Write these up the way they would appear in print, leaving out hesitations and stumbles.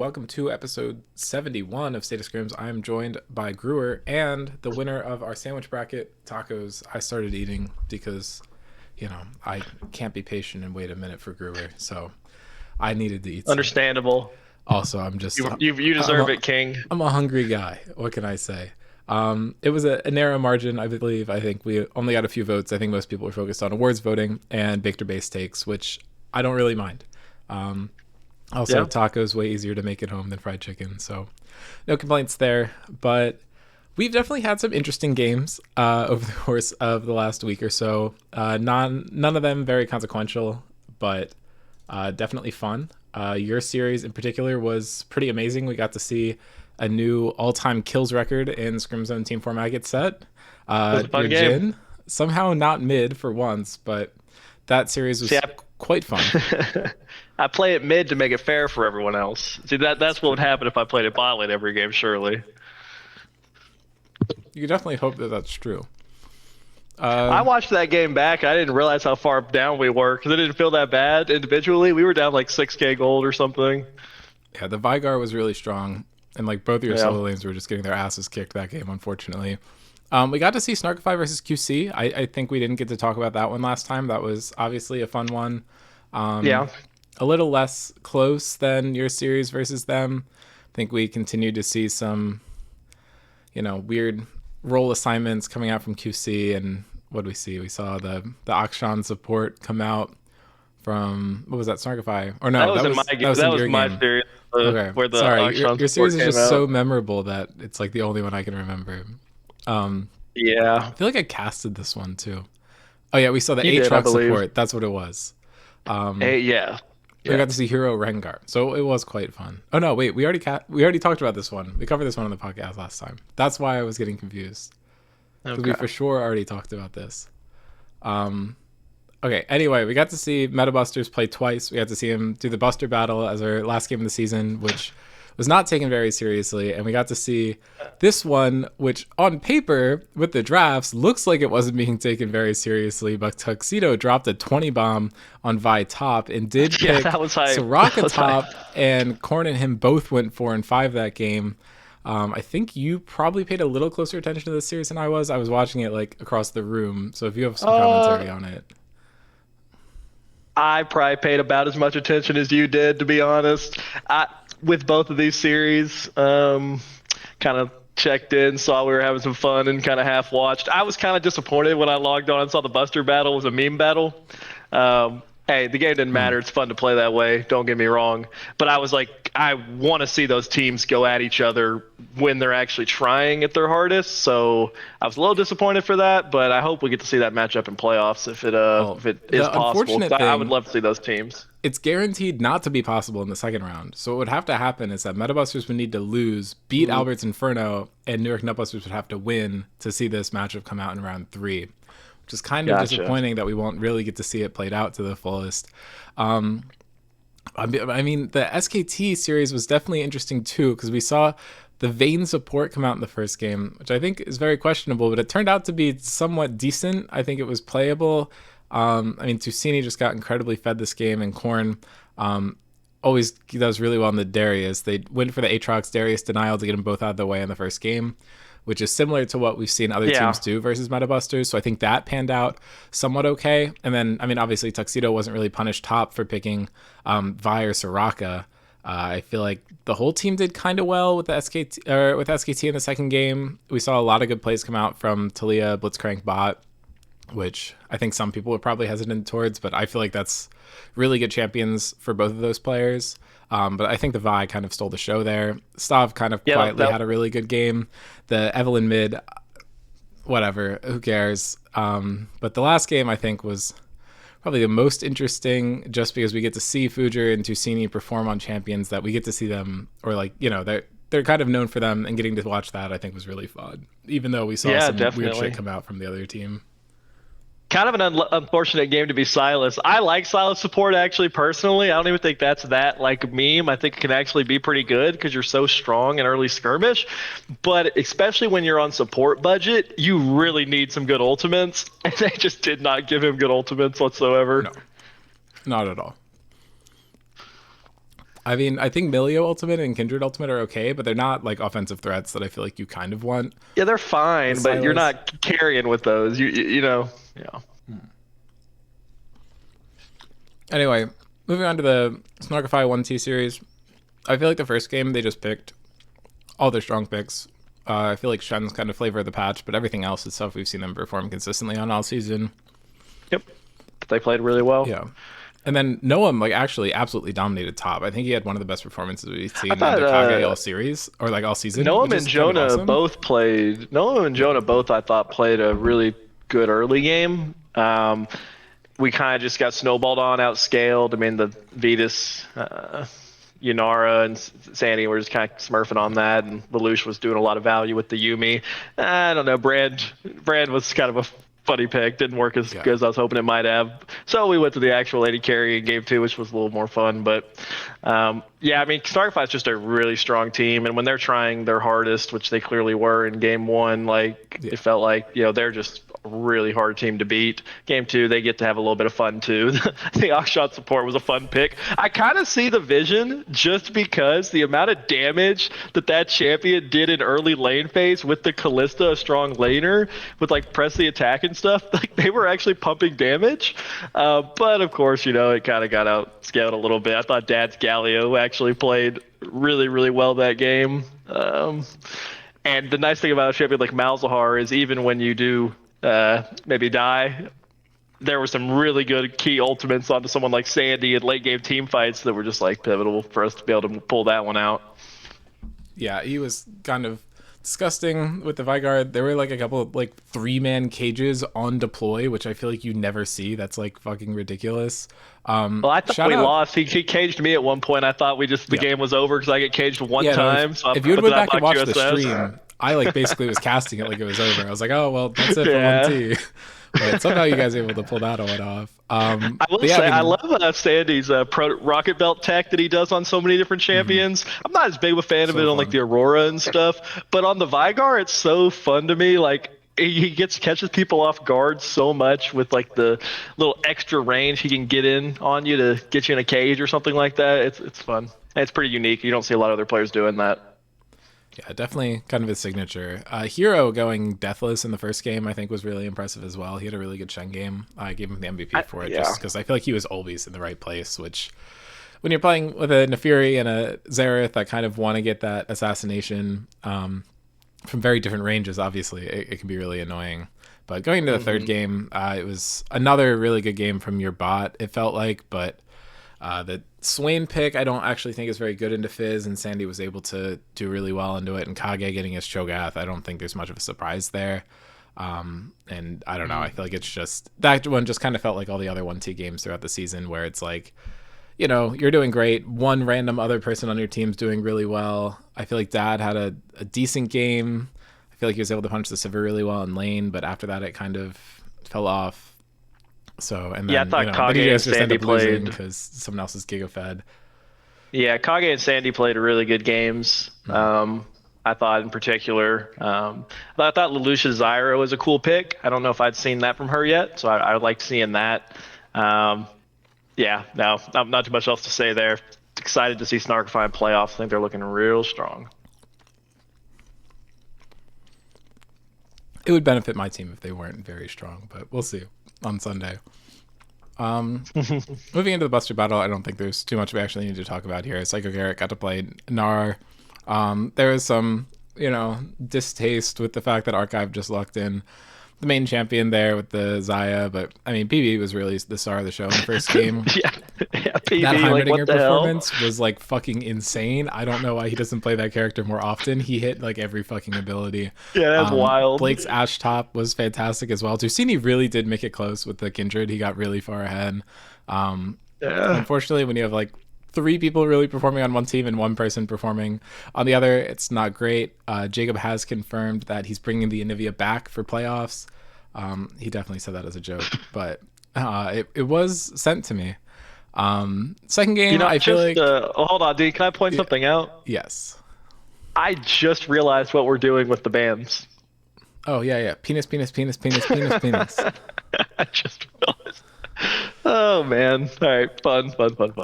Welcome to episode 71 of State of Scrims. I am joined by Gruer and the winner of our sandwich bracket, tacos. I started eating because, I can't be patient and wait a minute for Gruer, so I needed to eat some. Understandable. Also, I'm just You deserve it, King. I'm a hungry guy. What can I say? It was a narrow margin, I believe. I think we only got a few votes. I think most people were focused on awards voting and baked or based takes, which I don't really mind. Also, tacos way easier to make at home than fried chicken, so no complaints there. But we've definitely had some interesting games over the course of the last week or so. None of them very consequential, but definitely fun. Your series in particular was pretty amazing. We got to see a new all-time kills record in Scrim Zone team format get set. It was a fun game. Jin, somehow not mid for once, but that series was quite fun. I play it mid to make it fair for everyone else. See, that's what would happen if I played it bot lane every game, surely. You definitely hope that that's true. I watched that game back. I didn't realize how far down we were because it didn't feel that bad individually. We were down like 6k gold or something. Yeah, the Vigar was really strong, and like both of your solo lanes were just getting their asses kicked that game, unfortunately. We got to see Snarkify versus QC. I think we didn't get to talk about that one last time. That was obviously a fun one. A little less close than your series versus them. I think we continued to see some, weird role assignments coming out from QC. And what did we see? We saw the Akshan support come out from, what was that, Snarkify? Or no, that was my game. That was my series. Okay. Where the Sorry, Akshan your series is just out. so memorable that it's like the only one I can remember. I feel like I casted this one too. Oh yeah, we saw the Aatrox support. That's what it was. We got to see Hero Rengar, so it was quite fun. Oh no, wait, we already talked about this one. We covered this one on the podcast last time. That's why I was getting confused, because we for sure already talked about this. Okay, anyway, we got to see Metabusters play twice. We got to see him do the Buster battle as our last game of the season, which was not taken very seriously, and we got to see this one, which on paper with the drafts looks like it wasn't being taken very seriously, but Tuxedo dropped a 20 bomb on Vi top and did pick Soraka top, and Korn and him both went 4 and 5 that game. I think you probably paid a little closer attention to this series than I was. I was watching it like across the room, so if you have some commentary on it. I probably paid about as much attention as you did, to be honest. With both of these series, kind of checked in, saw we were having some fun, and kind of half watched. I was kind of disappointed when I logged on and saw the Buster battle was a meme battle. Hey, the game didn't matter. It's fun to play that way. Don't get me wrong. But I was like, I want to see those teams go at each other when they're actually trying at their hardest. So I was a little disappointed for that, but I hope we get to see that matchup in playoffs if it is possible. I would love to see those teams. It's guaranteed not to be possible in the second round. So what would have to happen is that Metabusters would need to lose, beat Albert's Inferno, and New York Nutbusters would have to win to see this matchup come out in round 3. Which is kind of disappointing that we won't really get to see it played out to the fullest. I mean, the SKT series was definitely interesting too, because we saw the Vayne support come out in the first game, which I think is very questionable, but it turned out to be somewhat decent. I think it was playable. I mean, Tusini just got incredibly fed this game, and Korn always does really well in the Darius. They went for the Aatrox Darius denial to get them both out of the way in the first game, which is similar to what we've seen other teams do versus Metabusters. So I think that panned out somewhat okay. And then, I mean, obviously Tuxedo wasn't really punished top for picking Vi or Soraka. I feel like the whole team did kind of well with the SKT in the second game. We saw a lot of good plays come out from Talia, Blitzcrank bot, which I think some people were probably hesitant towards, but I feel like that's really good champions for both of those players. But I think the Vi kind of stole the show there. Stav kind of quietly had a really good game. The Evelyn mid, whatever, who cares? But the last game I think was probably the most interesting, just because we get to see Fujer and Tusini perform on champions that we get to see them, or like, they're kind of known for them, and getting to watch that I think was really fun, even though we saw some weird shit come out from the other team. Kind of an unfortunate game to be Silas. I like Silas support, actually, personally. I don't even think that's that like a meme. I think it can actually be pretty good because you're so strong in early skirmish. But especially when you're on support budget, you really need some good ultimates. And they just did not give him good ultimates whatsoever. No, not at all. I mean, I think Milio Ultimate and Kindred Ultimate are okay, but they're not like offensive threats that I feel like you kind of want. Yeah, they're The fine, but you're Silas. not carrying with those. You know. Yeah. Anyway, moving on to the Snarkify 1T series. I feel like the first game they just picked all their strong picks. I feel like Shen's kind of flavor of the patch, but everything else is stuff we've seen them perform consistently on all season. Yep. They played really well. Yeah. And then Noam like actually absolutely dominated top. I think he had one of the best performances we've seen I in thought the Kage all series or like all season. Noam and Jonah both played. Noam and Jonah both, I thought, played a really good early game. We kind of just got snowballed on, outscaled. I mean, the Vetus, Yunara, and Sandy were just kind of smurfing on that, and Lelouch was doing a lot of value with the Yumi. I don't know. Brand was kind of a funny pick. Didn't work as good as I was hoping it might have. So we went to the actual lady carry in game 2, which was a little more fun. But yeah, I mean, Starfight's just a really strong team, and when they're trying their hardest, which they clearly were in game 1, like it felt like they're just a really hard team to beat. Game 2, they get to have a little bit of fun too. The Oxshot support was a fun pick. I kind of see the vision just because the amount of damage that champion did in early lane phase with the Callista, a strong laner, with like press the attack and stuff. Like they were actually pumping damage. But of course, it kind of got outscaled a little bit. I thought Dad's Galio actually played really, really well that game. And the nice thing about a champion like Malzahar is even when you do maybe die, there were some really good key ultimates onto someone like Sandy in late game team fights that were just like pivotal for us to be able to pull that one out. Yeah, he was kind of disgusting with the Vigard. There were like a couple of like 3-man cages on deploy, which I feel like you never see. That's like fucking ridiculous. Well, I thought we lost. He caged me at one point. I thought the game was over because I get caged one time. No, so if you would went back and watched the stream, I like basically was casting it like it was over. I was like, oh well, that's it for 1T. But somehow you guys were able to pull that one off. I will say, I love Sandy's rocket belt tech that he does on so many different champions. I'm not as big of a fan of it on like the Aurora and stuff, but on the Vigar, it's so fun to me. Like he catches people off guard so much with like the little extra range he can get in on you to get you in a cage or something like that. It's fun. And it's pretty unique. You don't see a lot of other players doing that. Yeah, definitely kind of his signature. Hero going deathless in the first game, I think, was really impressive as well. He had a really good Shen game. I gave him the MVP for it just because I feel like he was always in the right place, which when you're playing with a Nefiri and a Xerath that kind of want to get that assassination from very different ranges, obviously, it can be really annoying. But going into the third game, it was another really good game from your bot, it felt like, but the Swain pick I don't actually think is very good into Fizz, and Sandy was able to do really well into it, and Kage getting his Cho'Gath, I don't think there's much of a surprise there. And I don't know, I feel like it's just that one just kind of felt like all the other 1T games throughout the season where it's like, you're doing great, one random other person on your team's doing really well. I feel like Dad had a decent game. I feel like he was able to punch the Sivir really well in lane, but after that it kind of fell off. So and then, I thought Kage and Sandy played because someone else is giga-fed. Yeah, Kage and Sandy played really good games. I thought in particular, I thought Lelouch's Zyra was a cool pick. I don't know if I'd seen that from her yet, so I like seeing that. Yeah, no, not too much else to say there. Excited to see Snarkify in playoffs. I think they're looking real strong. It would benefit my team if they weren't very strong, but we'll see on Sunday. Moving into the Buster Battle, I don't think there's too much we actually need to talk about here. Psycho Garrett got to play Gnar. There was some, distaste with the fact that Archive just locked in the main champion there with the Zaya, but I mean, PB was really the star of the show in the first game. yeah, PB, that Heimerdinger performance hell? was like fucking insane. I don't know why he doesn't play that character more often. He hit like every fucking ability. Yeah, that's wild. Blake's Ash Top was fantastic as well. Tusini really did make it close with the Kindred. He got really far ahead. Unfortunately, when you have like 3 people really performing on one team and 1 person performing on the other, it's not great. Jacob has confirmed that he's bringing the Anivia back for playoffs. He definitely said that as a joke, but it was sent to me. Second game, I feel like... hold on, dude. Can I point something out? Yes. I just realized what we're doing with the bands. Oh, yeah. Penis, penis, penis, penis, penis, penis. I just realized. Oh, man. All right. Fun.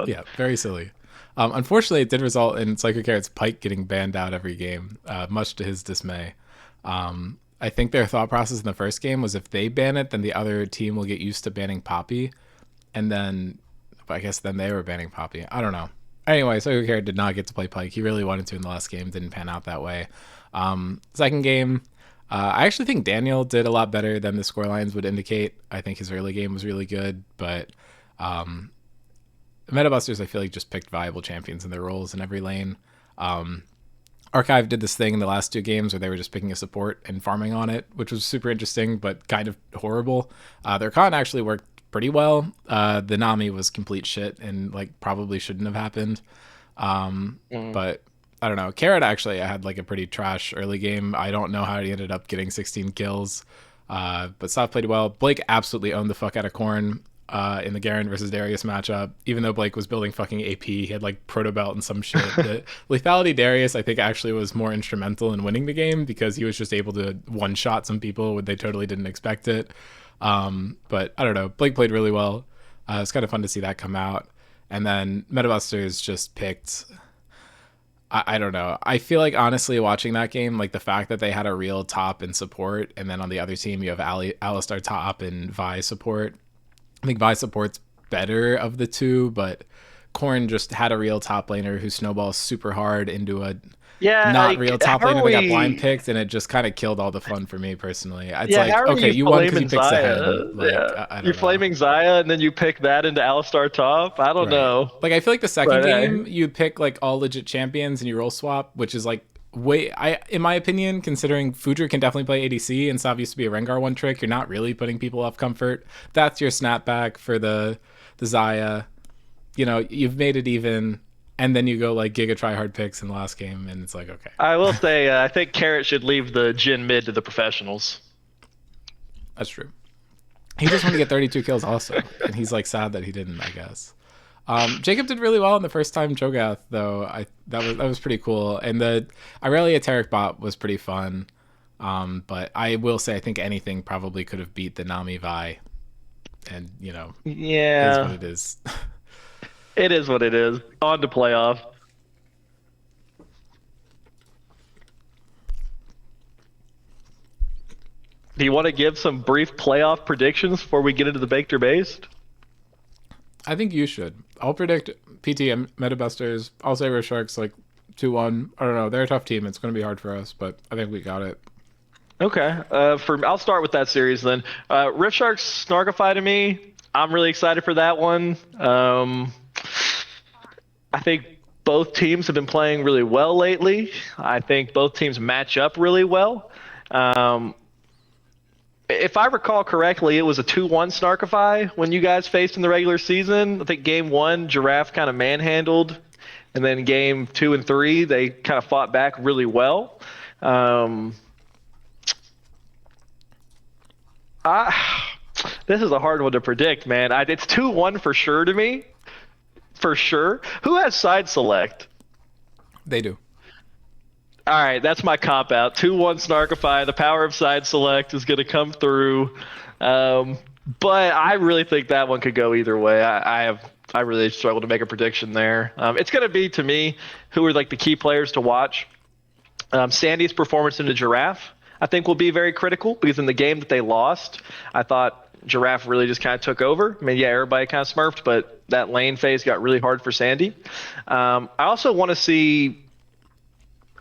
Yeah, very silly. Unfortunately, it did result in Psycho Carrot's Pike getting banned out every game, much to his dismay. I think their thought process in the first game was if they ban it, then the other team will get used to banning Poppy, and then I guess then they were banning Poppy. I don't know. Anyway, Psycho Carrot did not get to play Pike. He really wanted to in the last game. Didn't pan out that way. Second game, I actually think Daniel did a lot better than the scorelines would indicate. I think his early game was really good, but Metabusters, I feel like, just picked viable champions in their roles in every lane. Archive did this thing in the last 2 games where they were just picking a support and farming on it, which was super interesting, but kind of horrible. Their con actually worked pretty well. The Nami was complete shit and like probably shouldn't have happened. But I don't know. Carrot actually had like a pretty trash early game. I don't know how he ended up getting 16 kills. But Soft played well. Blake absolutely owned the fuck out of Corn in the Garen versus Darius matchup. Even though Blake was building fucking AP, he had like Proto Belt and some shit. The Lethality Darius, I think, actually was more instrumental in winning the game because he was just able to one-shot some people when they totally didn't expect it. But I don't know. Blake played really well. It's kind of fun to see that come out. And then Metabusters just picked... I don't know. I feel like, honestly, watching that game, like the fact that they had a real top in support, and then on the other team you have Alistar top and Vi support. I think Vi support's better of the two, but Korn just had a real top laner who snowballs super hard into a not like, real top laner that got blind picked, and it just kind of killed all the fun for me personally. It's like, okay, you won because you picked Sehen. Like, you're flaming Xayah, and then you pick that into Alistar top? I don't know. Like, I feel like the second game, you pick like all legit champions and you roll swap, which is like in my opinion, considering Fudra can definitely play ADC and Sav used to be a Rengar one trick, you're not really putting people off comfort. That's your snapback for the Xayah. You know, you've made it even, and then you go like Giga tryhard picks in the last game, and it's like, okay. I will say, I think Carrot should leave the Jhin mid to the professionals. That's true. He just wanted to get 32 kills also, and he's like sad that he didn't, I guess. Jacob did really well in the first time Cho'Gath, though. That was pretty cool, and the Irelia Taric bot was pretty fun. But I will say I think anything probably could have beat the Nami Vi, and you know, is what it is. It is what it is. On to playoff. Do you want to give some brief playoff predictions before we get into the baked or based? I think you should. I'll predict PTM Metabusters. I'll say Rift Sharks like 2-1. I don't know. They're a tough team. It's going to be hard for us, but I think we got it. Okay. I'll start with that series then. Rift Sharks Snarkify to me. I'm really excited for that one. I think both teams have been playing really well lately. I think both teams match up really well. If I recall correctly, it was a 2-1 Snarkify when you guys faced in the regular season. I think game 1, Giraffe kind of manhandled, and then game 2 and 3, they kind of fought back really well. This is a hard one to predict, man. It's 2-1 for sure to me. For sure. Who has side select? They do. All right, that's my cop out. 2-1 Snarkify. The power of side select is going to come through. But I really think that one could go either way. I really struggle to make a prediction there. It's going to be, to me, who are like the key players to watch. Sandy's performance in the Giraffe, I think, will be very critical because in the game that they lost, I thought Giraffe really just kind of took over. I mean, yeah, everybody kind of smurfed, but that lane phase got really hard for Sandy. I also want to see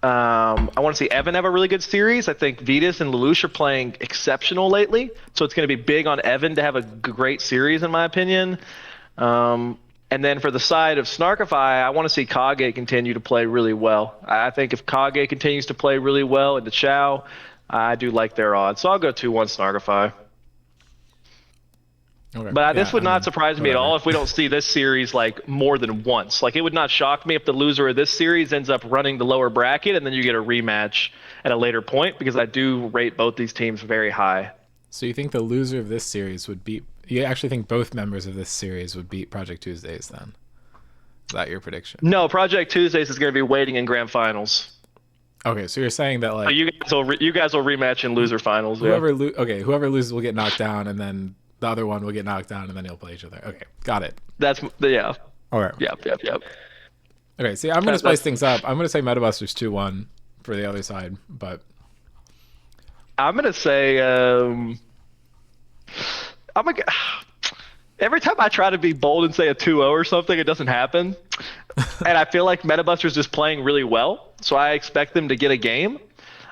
Evan have a really good series. I think Vetus and Lelouch are playing exceptional lately, so it's going to be big on Evan to have a great series, in my opinion. And then for the side of Snarkify, I want to see Kage continue to play really well. I think if Kage continues to play really well into Chow, I do like their odds. So I'll go 2-1 Snarkify. Okay. But this would not surprise me at all if we don't see this series like more than once. Like, it would not shock me if the loser of this series ends up running the lower bracket and then you get a rematch at a later point, because I do rate both these teams very high. So you think the loser of this series would beat... You actually think both members of this series would beat Project Tuesdays then? Is that your prediction? No, Project Tuesdays is going to be waiting in grand finals. Okay, so you're saying that like... So you guys will rematch in loser finals. Whoever loses will get knocked down, and then the other one will get knocked down, and then they'll play each other. Okay, got it. Yeah. All right. Yep. Okay, see, I'm going to spice things up. I'm going to say Metabusters 2-1 for the other side, but I'm gonna say I'm gonna. Every time I try to be bold and say a 2-0 or something, it doesn't happen. And I feel like Metabusters is playing really well, so I expect them to get a game.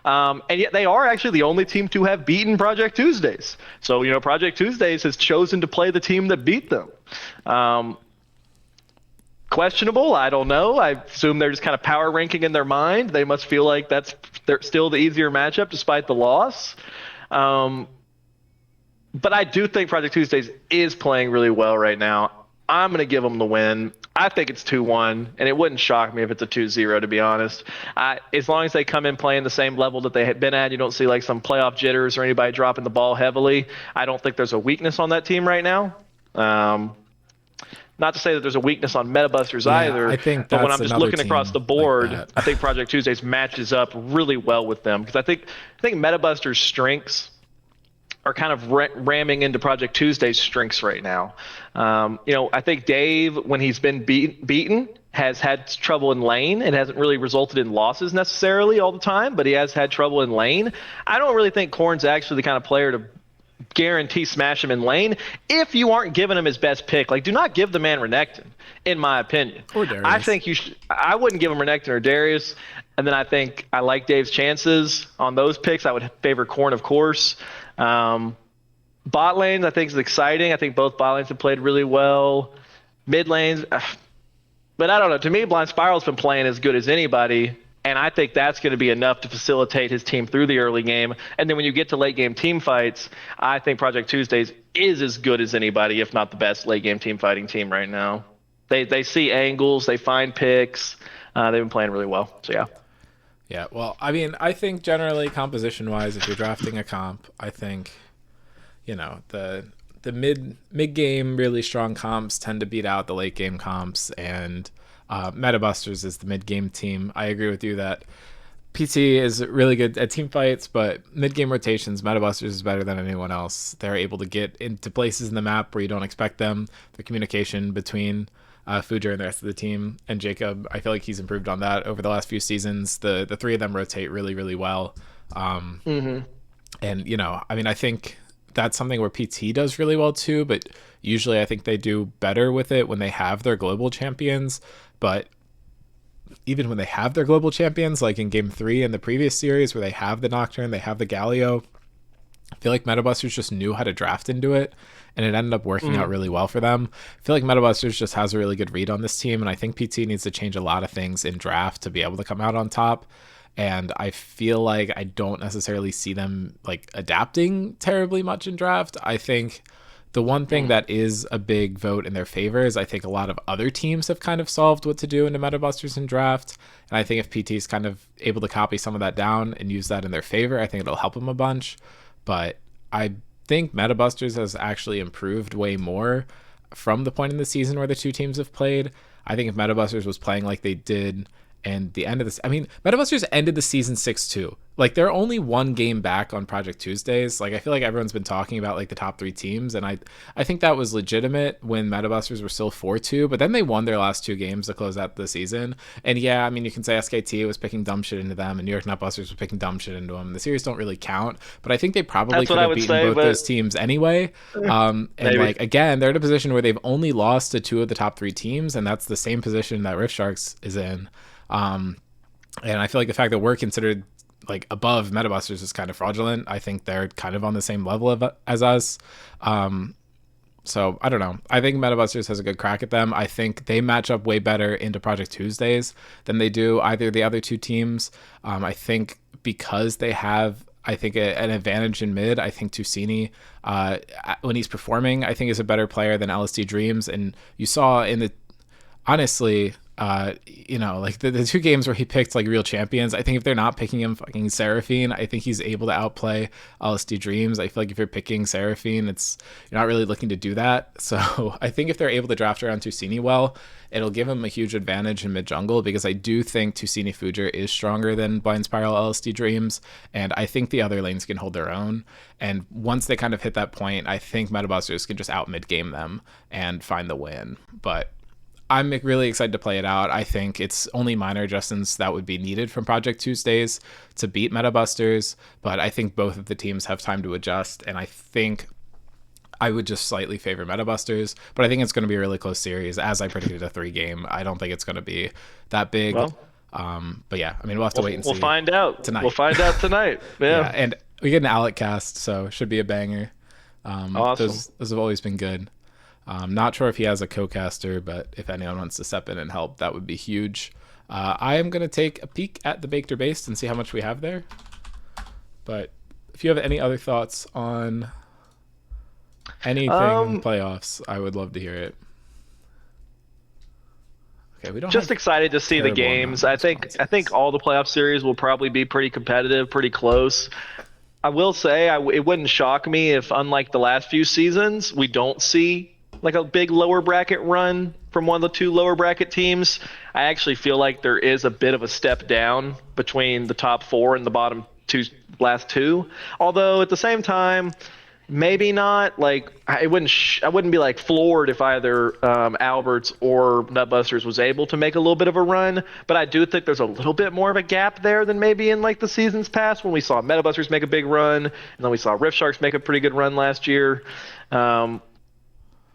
And yet they are actually the only team to have beaten Project Tuesdays. So, Project Tuesdays has chosen to play the team that beat them. Questionable, I don't know. I assume they're just kind of power ranking in their mind. They must feel like they're still the easier matchup despite the loss. But I do think Project Tuesdays is playing really well right now. I'm going to give them the win. I think it's 2-1, and it wouldn't shock me if it's a 2-0, to be honest. As long as they come in playing the same level that they had been at, you don't see like some playoff jitters or anybody dropping the ball heavily. I don't think there's a weakness on that team right now. Not to say that there's a weakness on Metabusters either, I think but when I'm just looking across the board, like I think Project Tuesdays matches up really well with them, because I think Metabusters' strengths are kind of ramming into Project Tuesday's strengths right now. I think Dave, when he's been beaten, has had trouble in lane. It hasn't really resulted in losses necessarily all the time, but he has had trouble in lane. I don't really think Korn's actually the kind of player to guarantee smash him in lane if you aren't giving him his best pick. Like, do not give the man Renekton, in my opinion. Or Darius. I think I wouldn't give him Renekton or Darius. And then I think I like Dave's chances on those picks. I would favor Korn, of course. Bot lanes, I think, is exciting. I think both bot lanes have played really well. Mid lanes, but I don't know. To me, Blind Spiral's been playing as good as anybody, and I think that's going to be enough to facilitate his team through the early game. And then when you get to late game team fights, I think Project Tuesdays is as good as anybody, if not the best late game team fighting team right now. They see angles, they find picks. They've been playing really well. So yeah. Yeah, well, I mean, I think generally composition-wise, if you're drafting a comp, I think, the mid-game really strong comps tend to beat out the late-game comps, and Metabusters is the mid-game team. I agree with you that PT is really good at team fights, but mid-game rotations, Metabusters is better than anyone else. They're able to get into places in the map where you don't expect them. The communication between Fujer and the rest of the team, and Jacob, I feel like he's improved on that over the last few seasons. The three of them rotate really, really well. And, I mean, I think that's something where PT does really well too, but usually I think they do better with it when they have their global champions. But even when they have their global champions, like in game 3 in the previous series where they have the Nocturne, they have the Galio, I feel like Metabusters just knew how to draft into it, and it ended up working out really well for them. I feel like Metabusters just has a really good read on this team, and I think PT needs to change a lot of things in draft to be able to come out on top. And I feel like I don't necessarily see them like adapting terribly much in draft. I think the one thing that is a big vote in their favor is I think a lot of other teams have kind of solved what to do into Metabusters in draft. And I think if PT is kind of able to copy some of that down and use that in their favor, I think it'll help them a bunch. But I think Metabusters has actually improved way more from the point in the season where the two teams have played. I think if Metabusters was playing like they did and the end of this, I mean, Metabusters ended the season 6-2. Like, they're only one game back on Project Tuesdays. Like, I feel like everyone's been talking about like the top 3 teams, and I think that was legitimate when Metabusters were still 4-2, but then they won their last 2 games to close out the season. And yeah, I mean, you can say SKT was picking dumb shit into them, and New York Nutbusters was picking dumb shit into them. The series don't really count, but I think they probably could have beaten both those teams anyway. And like, again, they're in a position where they've only lost to 2 of the top 3 teams, and that's the same position that Rift Sharks is in. And I feel like the fact that we're considered like above Metabusters is kind of fraudulent. I think they're kind of on the same level as us. So I don't know. I think Metabusters has a good crack at them. I think they match up way better into Project Tuesdays than they do either of the other 2 teams. I think because they have, I think, an advantage in mid. I think Tusini, when he's performing, I think is a better player than LSD Dreams. And you saw in the, honestly, like the 2 games where he picked like real champions, I think if they're not picking him fucking Seraphine, I think he's able to outplay LSD Dreams. I feel like if you're picking Seraphine, you're not really looking to do that. So I think if they're able to draft around Tusini well, it'll give him a huge advantage in mid jungle, because I do think Tusini Fujer is stronger than Blind Spiral LSD Dreams, and I think the other lanes can hold their own. And once they kind of hit that point, I think Metabusters can just out mid game them and find the win. But I'm really excited to play it out. I think it's only minor adjustments that would be needed from Project Tuesdays to beat Meta Busters, but I think both of the teams have time to adjust, and I think I would just slightly favor Meta Busters, but I think it's going to be a really close series. As I predicted, a 3-game. I don't think it's going to be that big. Well, but yeah, I mean, we'll have to wait and see. We'll find out tonight. We'll find out tonight. Yeah. And we get an Alec cast, so should be a banger. Awesome. Those have always been good. Not sure if he has a co-caster, but if anyone wants to step in and help, that would be huge. I am going to take a peek at the Baked or Based and see how much we have there. But if you have any other thoughts on anything playoffs, I would love to hear it. Okay, we don't just excited to see the games. I think all the playoff series will probably be pretty competitive, pretty close. I will say it wouldn't shock me if, unlike the last few seasons, we don't see like a big lower bracket run from one of the two lower bracket teams. I actually feel like there is a bit of a step down between the top 4 and the bottom last two. Although at the same time, maybe not. Like I wouldn't be like floored if either Alberts or Nutbusters was able to make a little bit of a run. But I do think there's a little bit more of a gap there than maybe in like the seasons past when we saw Metabusters make a big run, and then we saw Rift Sharks make a pretty good run last year.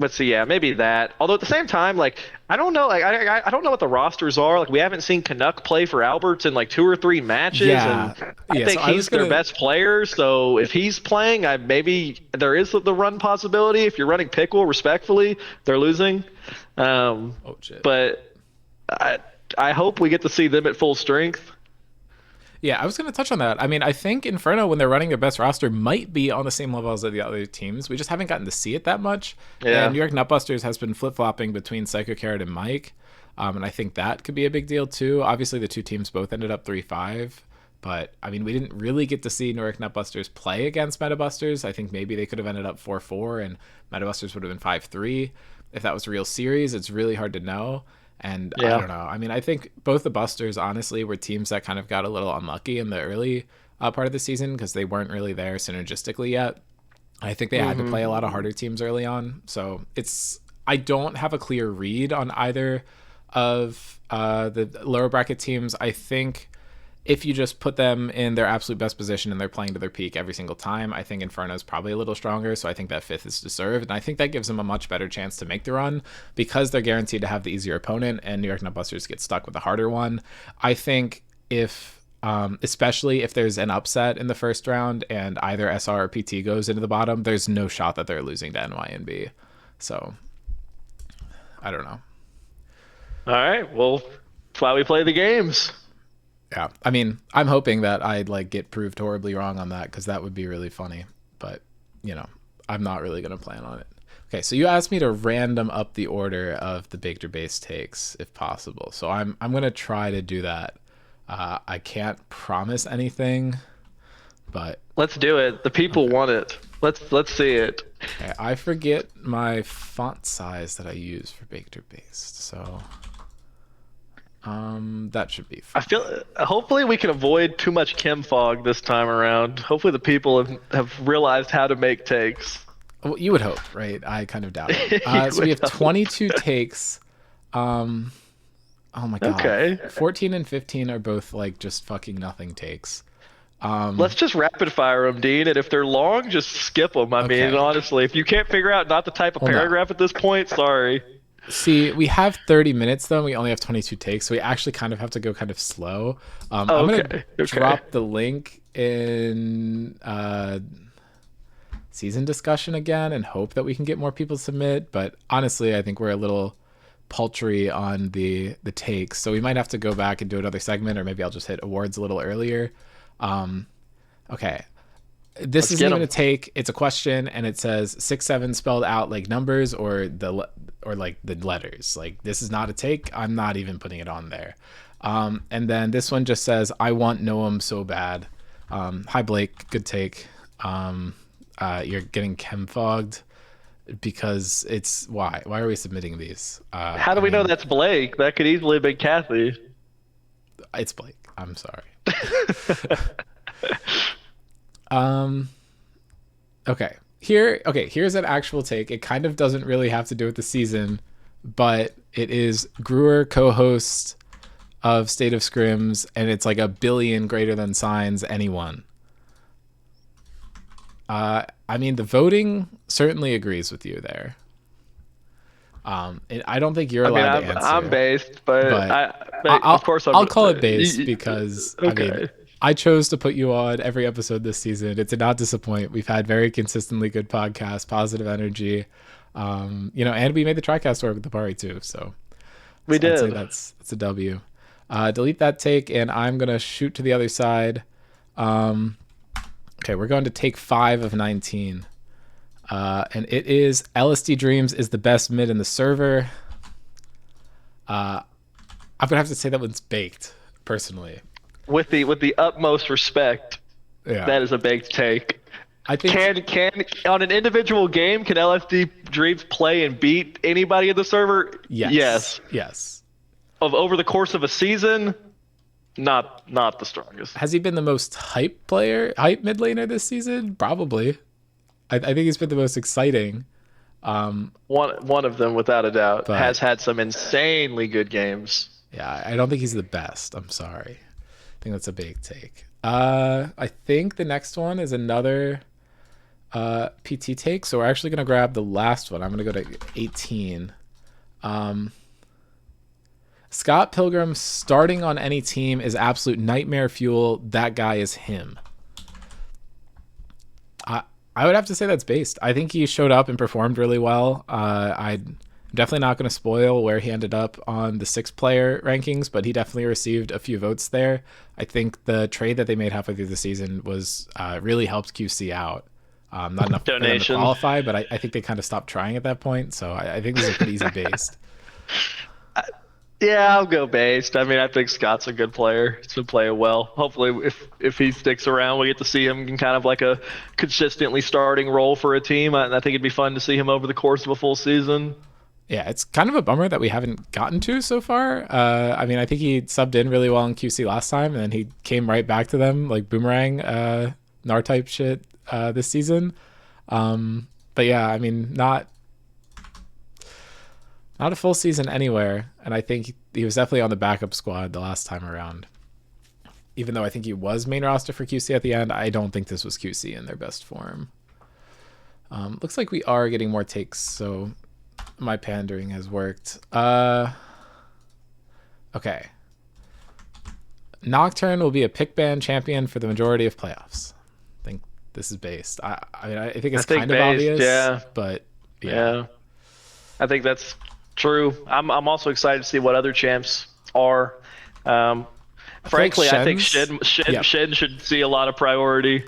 But so yeah, maybe that. Although at the same time, like I don't know, like I don't know what the rosters are. Like we haven't seen Canuck play for Alberts in like 2 or 3 matches, and I think he's their best player. So if he's playing, maybe there is the run possibility. If you're running Pickle, respectfully, they're losing. But I hope we get to see them at full strength. Yeah, I was going to touch on that. I mean, I think Inferno, when they're running their best roster, might be on the same level as the other teams. We just haven't gotten to see it that much. Yeah. And New York Nutbusters has been flip-flopping between Psycho Carrot and Mike. And I think that could be a big deal, too. Obviously, the two teams both ended up 3-5. But, I mean, we didn't really get to see New York Nutbusters play against Metabusters. I think maybe they could have ended up 4-4, and Metabusters would have been 5-3. If that was a real series, it's really hard to know. And I don't know. I mean, I think both the Busters, honestly, were teams that kind of got a little unlucky in the early part of the season because they weren't really there synergistically yet. I think they had to play a lot of harder teams early on. So I don't have a clear read on either of the lower bracket teams. I think if you just put them in their absolute best position and they're playing to their peak every single time, I think Inferno is probably a little stronger. So I think that 5th is deserved. And I think that gives them a much better chance to make the run because they're guaranteed to have the easier opponent and New York Nutbusters get stuck with the harder one. I think especially if there's an upset in the first round and either SR or PT goes into the bottom, there's no shot that they're losing to NYNB. So I don't know. All right. Well, that's why we play the games. Yeah, I mean, I'm hoping that I'd like get proved horribly wrong on that because that would be really funny. But, I'm not really going to plan on it. Okay, so you asked me to random up the order of the Baked or Based takes if possible. So I'm going to try to do that. I can't promise anything, but let's do it. The people want it. Let's see it. Okay, I forget my font size that I use for Baked or Based, so that should be fun. I feel hopefully we can avoid too much chem fog this time around. Hopefully the people have realized how to make takes. Well, you would hope, right? I kind of doubt it. So we have 22 takes. Oh my god. Okay. 14 and 15 are both like just fucking nothing takes. Let's just rapid fire them, Dean, and if they're long, just skip them. I mean, honestly, if you can't figure out not to type a paragraph at this point, sorry. See, we have 30 minutes though. And we only have 22 takes, so we actually kind of have to go kind of slow. I'm gonna drop the link in season discussion again and hope that we can get more people to submit. But honestly, I think we're a little paltry on the takes, so we might have to go back and do another segment, or maybe I'll just hit awards a little earlier. Okay. This isn't even a take. It's a question, and it says 6-7 spelled out like numbers or like the letters. Like this is not a take. I'm not even putting it on there. And then this one just says, "I want Noam so bad." Hi Blake, good take. You're getting chem fogged because it's why are we submitting these? How do we know that's Blake? That could easily have been Kathy. It's Blake. I'm sorry. Here's an actual take. It kind of doesn't really have to do with the season, but It is Gruer, co-host of State of Scrims, and it's like 1 billion greater than signs anyone. I mean, the voting certainly agrees with you there. I don't think you're I mean, allowed to I'm answer, based, but but of course I'll call it based because I mean, okay. I chose to put you on every episode this season. It did not disappoint. We've had very consistently good podcasts, positive energy, and we made the TriCast work with the party too. So We I'd say did. that's a W. Delete that take, and I'm gonna shoot to the other side. Okay, we're going to take 5 of 19. And it is LSD Dreams is the best mid in the server. I'm gonna have to say that one's baked, personally. With the utmost respect, Yeah, that is a baked take. I think Can on an individual game, can LSD Dreams play and beat anybody in the server? yes. Over the course of a season, not the strongest. Has he been the most hype mid laner this season? Probably. I think he's been the most exciting. One of them, without a doubt, But- has had some insanely good games. Yeah, I don't think he's the best. I'm sorry. I think that's a big take. I think the next one is another PT take. So we're actually gonna grab the last one. I'm gonna go to 18. Scott Pilgrim starting on any team is absolute nightmare fuel. That guy is him. I would have to say that's based. I think he showed up and performed really well. I'm definitely not going to spoil where he ended up on the 6-player rankings, but he definitely received a few votes there. I think the trade that they made halfway through the season was really helped QC out. Not enough for them to qualify, but I think they kind of stopped trying at that point. So I think this is a pretty easy based. Yeah, I'll go based. I mean, I think Scott's a good player. He's been playing well. Hopefully, if he sticks around, we get to see him in kind of like a consistently starting role for a team. And I think it'd be fun to see him over the course of a full season. Yeah, it's kind of a bummer that we haven't gotten to so far. I mean, I think he subbed in really well in QC last time, and then he came right back to them like boomerang, Gnar type shit this season. But yeah, I mean, not a full season anywhere, and I think he was definitely on the backup squad the last time around. Even though I think he was main roster for QC at the end, I don't think this was QC in their best form. Looks like we are getting more takes, so my pandering has worked. Okay. Nocturne will be a pick ban champion for the majority of playoffs. I think this is based. I mean, I think it's kind of obvious, yeah. But yeah. I think that's true. I'm also excited to see what other champs are. Frankly, I think Shen should see a lot of priority.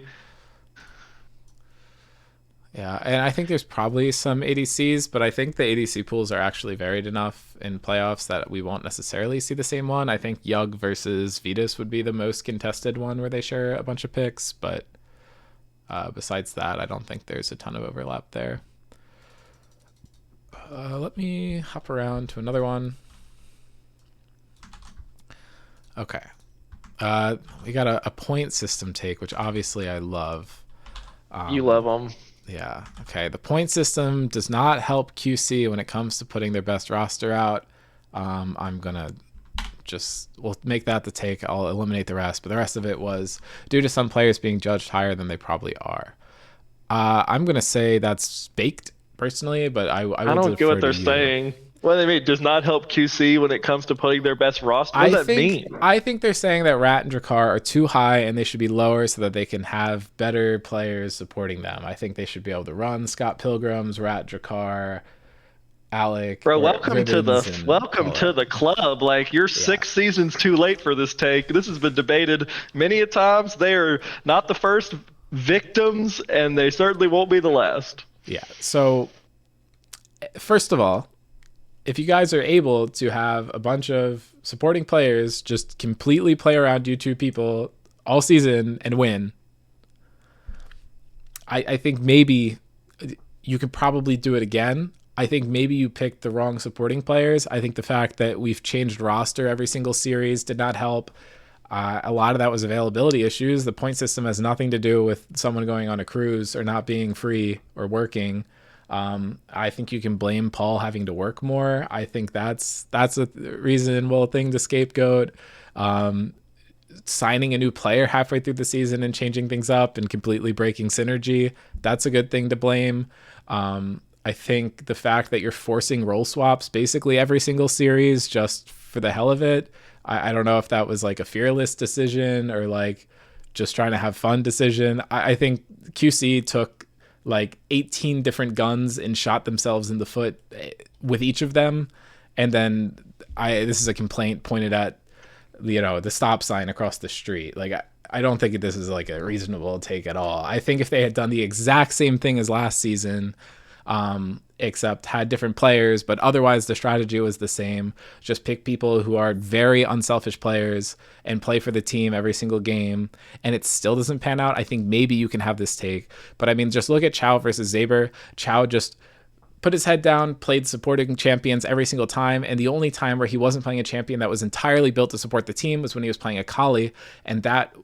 Yeah, and I think there's probably some ADCs, but I think the ADC pools are actually varied enough in playoffs that we won't necessarily see the same one. I think Yug versus Vetus would be the most contested one where they share a bunch of picks, but besides that, I don't think there's a ton of overlap there. Let me hop around to another one. Okay. We got a point system take, which obviously I love. You love them. Yeah. Okay. The point system does not help QC when it comes to putting their best roster out. I'm going to we'll make that the take. I'll eliminate the rest. But the rest of it was due to some players being judged higher than they probably are. I'm going to say that's baked personally, but I don't get what they're saying. What do they mean? Does not help QC when it comes to putting their best roster? What does that mean? I think they're saying that Rat and Drakkar are too high and they should be lower so that they can have better players supporting them. I think they should be able to run Scott Pilgrims, Rat, Drakkar, Alec. Bro, welcome to the club. Like, you're 6 seasons too late for this take. This has been debated many a times. They are not the first victims, and they certainly won't be the last. Yeah. So, first of all, if you guys are able to have a bunch of supporting players just completely play around you two people all season and win, I think maybe you could probably do it again. I think maybe you picked the wrong supporting players. I think the fact that we've changed roster every single series did not help. A lot of that was availability issues. The point system has nothing to do with someone going on a cruise or not being free or working. I think you can blame Paul having to work more. I think that's a reasonable thing to scapegoat. Signing a new player halfway through the season and changing things up and completely breaking synergy, that's a good thing to blame. I think the fact that you're forcing role swaps basically every single series just for the hell of it, I don't know if that was like a fearless decision or like just trying to have fun decision. I think QC took like 18 different guns and shot themselves in the foot with each of them. And then this is a complaint pointed at, the stop sign across the street. Like, I don't think this is like a reasonable take at all. I think if they had done the exact same thing as last season, except had different players, but otherwise the strategy was the same. Just pick people who are very unselfish players and play for the team every single game, and it still doesn't pan out. I think maybe you can have this take, but I mean, just look at Chow versus Zaber. Chow just put his head down, played supporting champions every single time, and the only time where he wasn't playing a champion that was entirely built to support the team was when he was playing a Kali, and that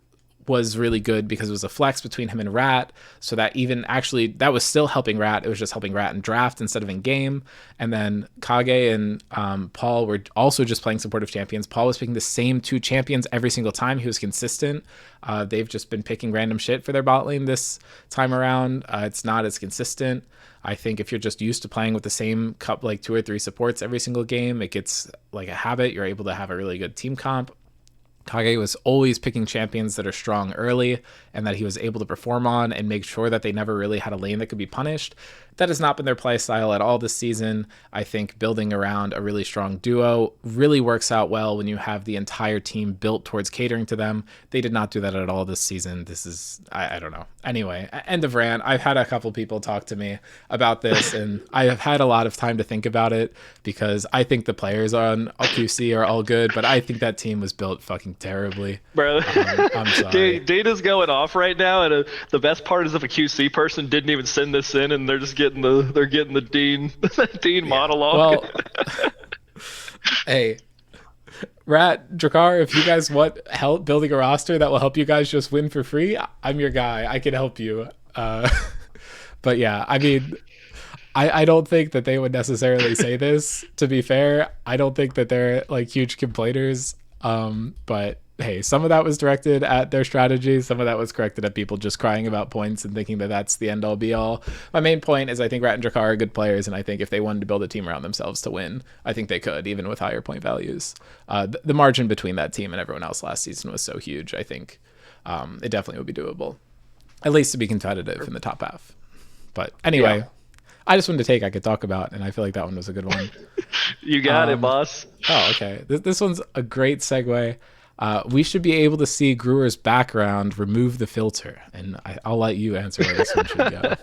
was really good because it was a flex between him and Rat, so that even actually that was still helping Rat. It was just helping Rat in draft instead of in game. And then Kage and Paul were also just playing supportive champions. Paul was picking the same two champions every single time. He was consistent. They've just been picking random shit for their bot lane this time around. It's not as consistent. I think if you're just used to playing with the same like 2 or 3 supports every single game, it gets like a habit. You're able to have a really good team comp. Kage was always picking champions that are strong early and that he was able to perform on and make sure that they never really had a lane that could be punished. That has not been their play style at all this season. I think building around a really strong duo really works out well when you have the entire team built towards catering to them. They did not do that at all this season. This is, I don't know. Anyway, end of rant. I've had a couple people talk to me about this, and I have had a lot of time to think about it because I think the players on QC are all good, but I think that team was built fucking terribly. Bro, I'm sorry. Data's going off right now, and the best part is if a QC person didn't even send this in, and they're just getting the Dean Dean monologue. Well, hey, Rat, Drakkar, if you guys want help building a roster that will help you guys just win for free, I'm your guy. I can help you. But yeah, I mean, I don't think that they would necessarily say this. To be fair, I don't think that they're like huge complainers. But hey, some of that was directed at their strategy. Some of that was corrected at people just crying about points and thinking that that's the end all be all. My main point is I think Rat and Drakkar are good players, and I think if they wanted to build a team around themselves to win, I think they could, even with higher point values. The margin between that team and everyone else last season was so huge. I think it definitely would be doable, at least to be competitive in the top half. But anyway, I just wanted to take I could talk about, and I feel like that one was a good one. You got it, boss. Oh, okay. This one's a great segue. We should be able to see Gruer's background remove the filter, and I'll let you answer where this one should go.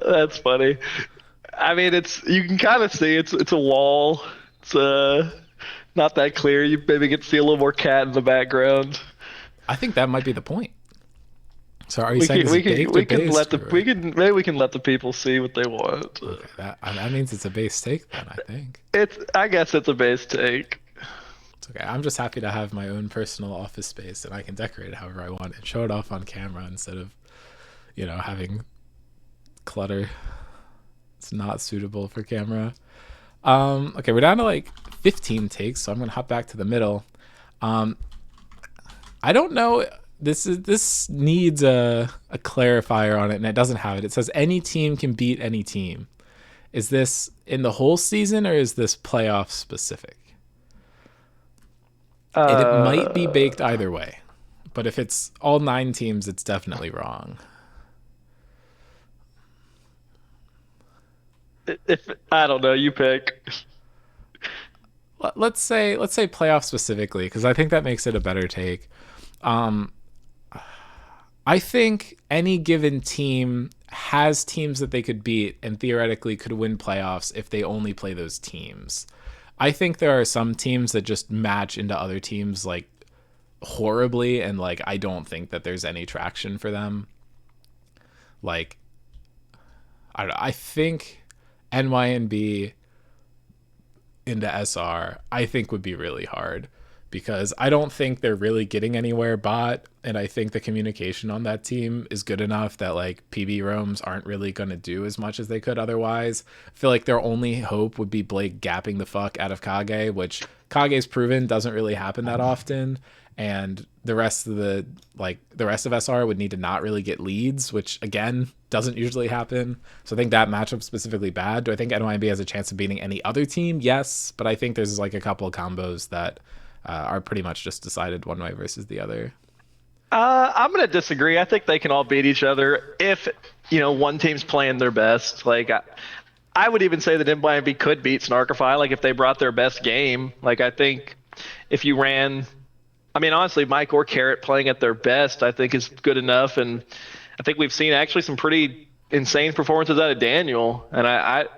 That's funny. I mean, you can kind of see it's a wall. It's not that clear. You maybe get to see a little more cat in the background. I think that might be the point. So are you saying we can let the people see what they want? Okay, that means it's a base take then, I think. I guess it's a base take. It's okay. I'm just happy to have my own personal office space and I can decorate it however I want and show it off on camera instead of, having clutter. It's not suitable for camera. Okay, we're down to like 15 takes, so I'm gonna hop back to the middle. I don't know. This needs a clarifier on it, and it doesn't have it. It says any team can beat any team. Is this in the whole season or is this playoff specific? And it might be baked either way, but if it's all 9 teams, it's definitely wrong. If I don't know, you pick. Let's say playoff specifically, because I think that makes it a better take. I think any given team has teams that they could beat and theoretically could win playoffs if they only play those teams. I think there are some teams that just match into other teams like horribly, and like I don't think that there's any traction for them. Like I think NYNB into SR I think would be really hard because I don't think they're really getting anywhere bot, and I think the communication on that team is good enough that like PB roams aren't really going to do as much as they could otherwise. I feel like their only hope would be Blake gapping the fuck out of Kage, which Kage's proven doesn't really happen that often, and the rest of SR would need to not really get leads, which again doesn't usually happen. So I think that matchup specifically bad. Do I think NYB has a chance of beating any other team? Yes, but I think there's like a couple of combos that are pretty much just decided one way versus the other. I'm gonna disagree. I think they can all beat each other if one team's playing their best. Like I would even say that NYB could beat Snarkify, like if they brought their best game. Like I think if you ran, I mean honestly, Mike or Carrot playing at their best, I think is good enough. And I think we've seen actually some pretty insane performances out of Daniel. And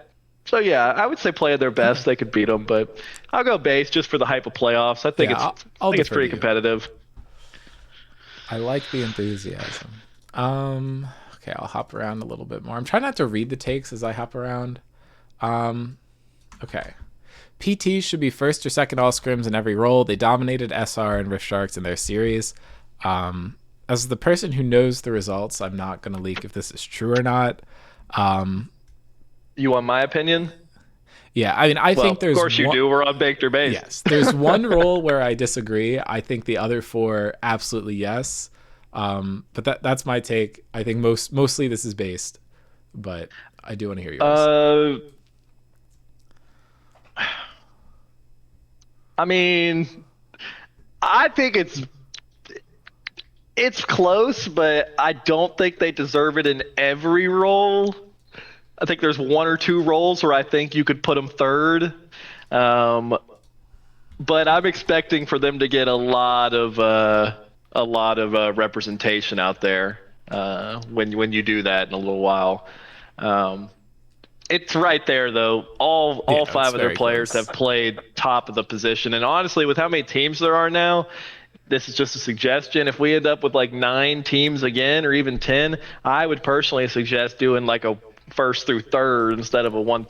so yeah, I would say play at their best. They could beat them, but I'll go base just for the hype of playoffs. I think it's pretty competitive. I like the enthusiasm. Okay, I'll hop around a little bit more. I'm trying not to read the takes as I hop around. Okay. PT should be first or second all scrims in every role. They dominated SR and Rift Sharks in their series. As the person who knows the results, I'm not going to leak if this is true or not. You want my opinion? Yeah, I mean, I think there's... Of course you do. We're on Baked or Base. Yes, there's one role where I disagree. I think the other four, absolutely yes. But that's my take. I think mostly this is based, but I do want to hear yours. I mean, I think it's close, but I don't think they deserve it in every role. I think there's one or two roles where I think you could put them third. But I'm expecting for them to get a lot of representation out there when you do that in a little while. It's right there though. All five of their players have played top of the position, and honestly, with how many teams there are now, this is just a suggestion. If we end up with like 9 teams again, or even 10, I would personally suggest doing like a first through third instead of a 1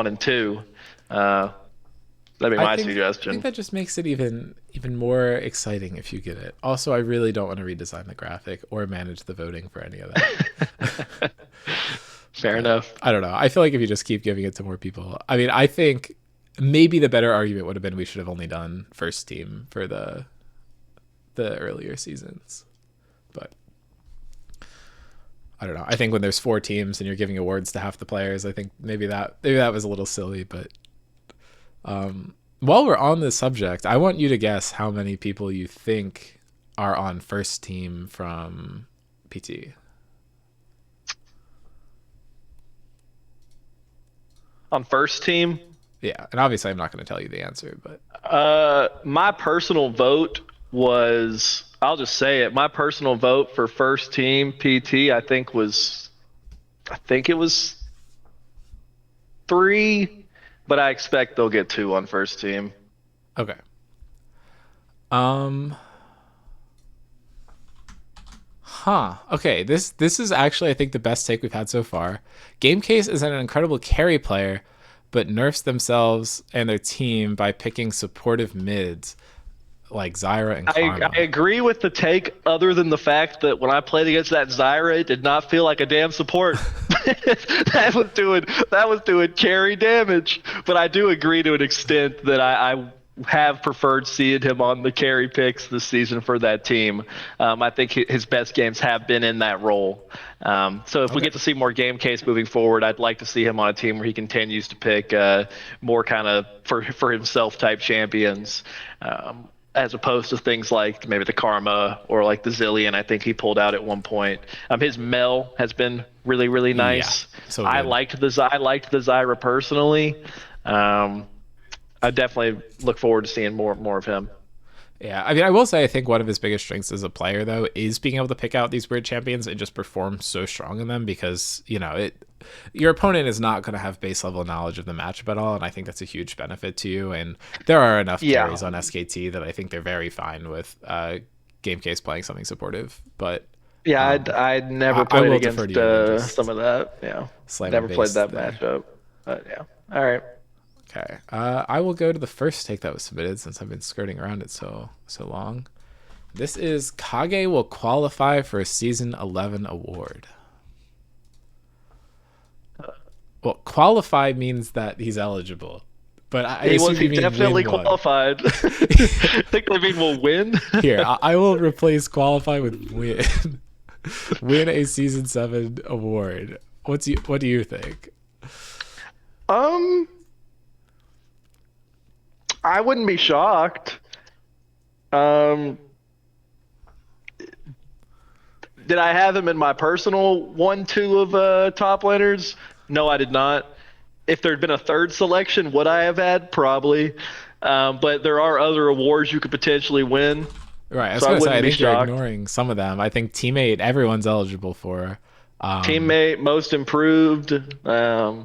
and 2. That'd be my suggestion. I think that just makes it even more exciting if you get it. Also, I really don't want to redesign the graphic or manage the voting for any of that. Fair enough. I don't know. I feel like if you just keep giving it to more people, I mean, I think maybe the better argument would have been we should have only done first team for the earlier seasons, but I don't know. I think when there's 4 teams and you're giving awards to half the players, I think maybe that was a little silly. But while we're on this subject, I want you to guess how many people you think are on first team from PT. On first team? Yeah, and obviously I'm not going to tell you the answer, but my personal vote was, I'll just say it, my personal vote for first team PT I think it was 3, but I expect they'll get 2 on first team. Okay. Okay, this is actually, I think, the best take we've had so far. GameCase is an incredible carry player, but nerfs themselves and their team by picking supportive mids like Zyra and Karma. I agree with the take, other than the fact that when I played against that Zyra, it did not feel like a damn support. that was doing carry damage. But I do agree to an extent that I have preferred seeing him on the carry picks this season for that team. I think his best games have been in that role. So if we get to see more game case moving forward, I'd like to see him on a team where he continues to pick more kind of for himself type champions, as opposed to things like maybe the Karma or like the Zillion. I think he pulled out at one point. His Mel has been really, really nice. Yeah, so I liked the Zyra personally. I definitely look forward to seeing more of him. Yeah, I mean, I will say I think one of his biggest strengths as a player, though, is being able to pick out these weird champions and just perform so strong in them because, your opponent is not going to have base level knowledge of the matchup at all, and I think that's a huge benefit to you. And there are enough carries on SKT that I think they're very fine with GameCase playing something supportive. But yeah, I'd never played against some of that. Yeah, never played that matchup. But yeah, all right. Okay. I will go to the first take that was submitted since I've been skirting around it so long. This is Kage will qualify for a season 11 award. Well, qualify means that he's eligible, but I assume you mean definitely win one. qualified. I think they mean will win. Here, I will replace qualify with win. Win a season 7 award. What do you think? I wouldn't be shocked. Did I have him in my personal 1-2 of top laners? No, I did not. If there had been a third selection, would I have had? Probably. But there are other awards you could potentially win. Right. I was gonna say, I think you're ignoring some of them. I think teammate, everyone's eligible for. Teammate, most improved. Yeah.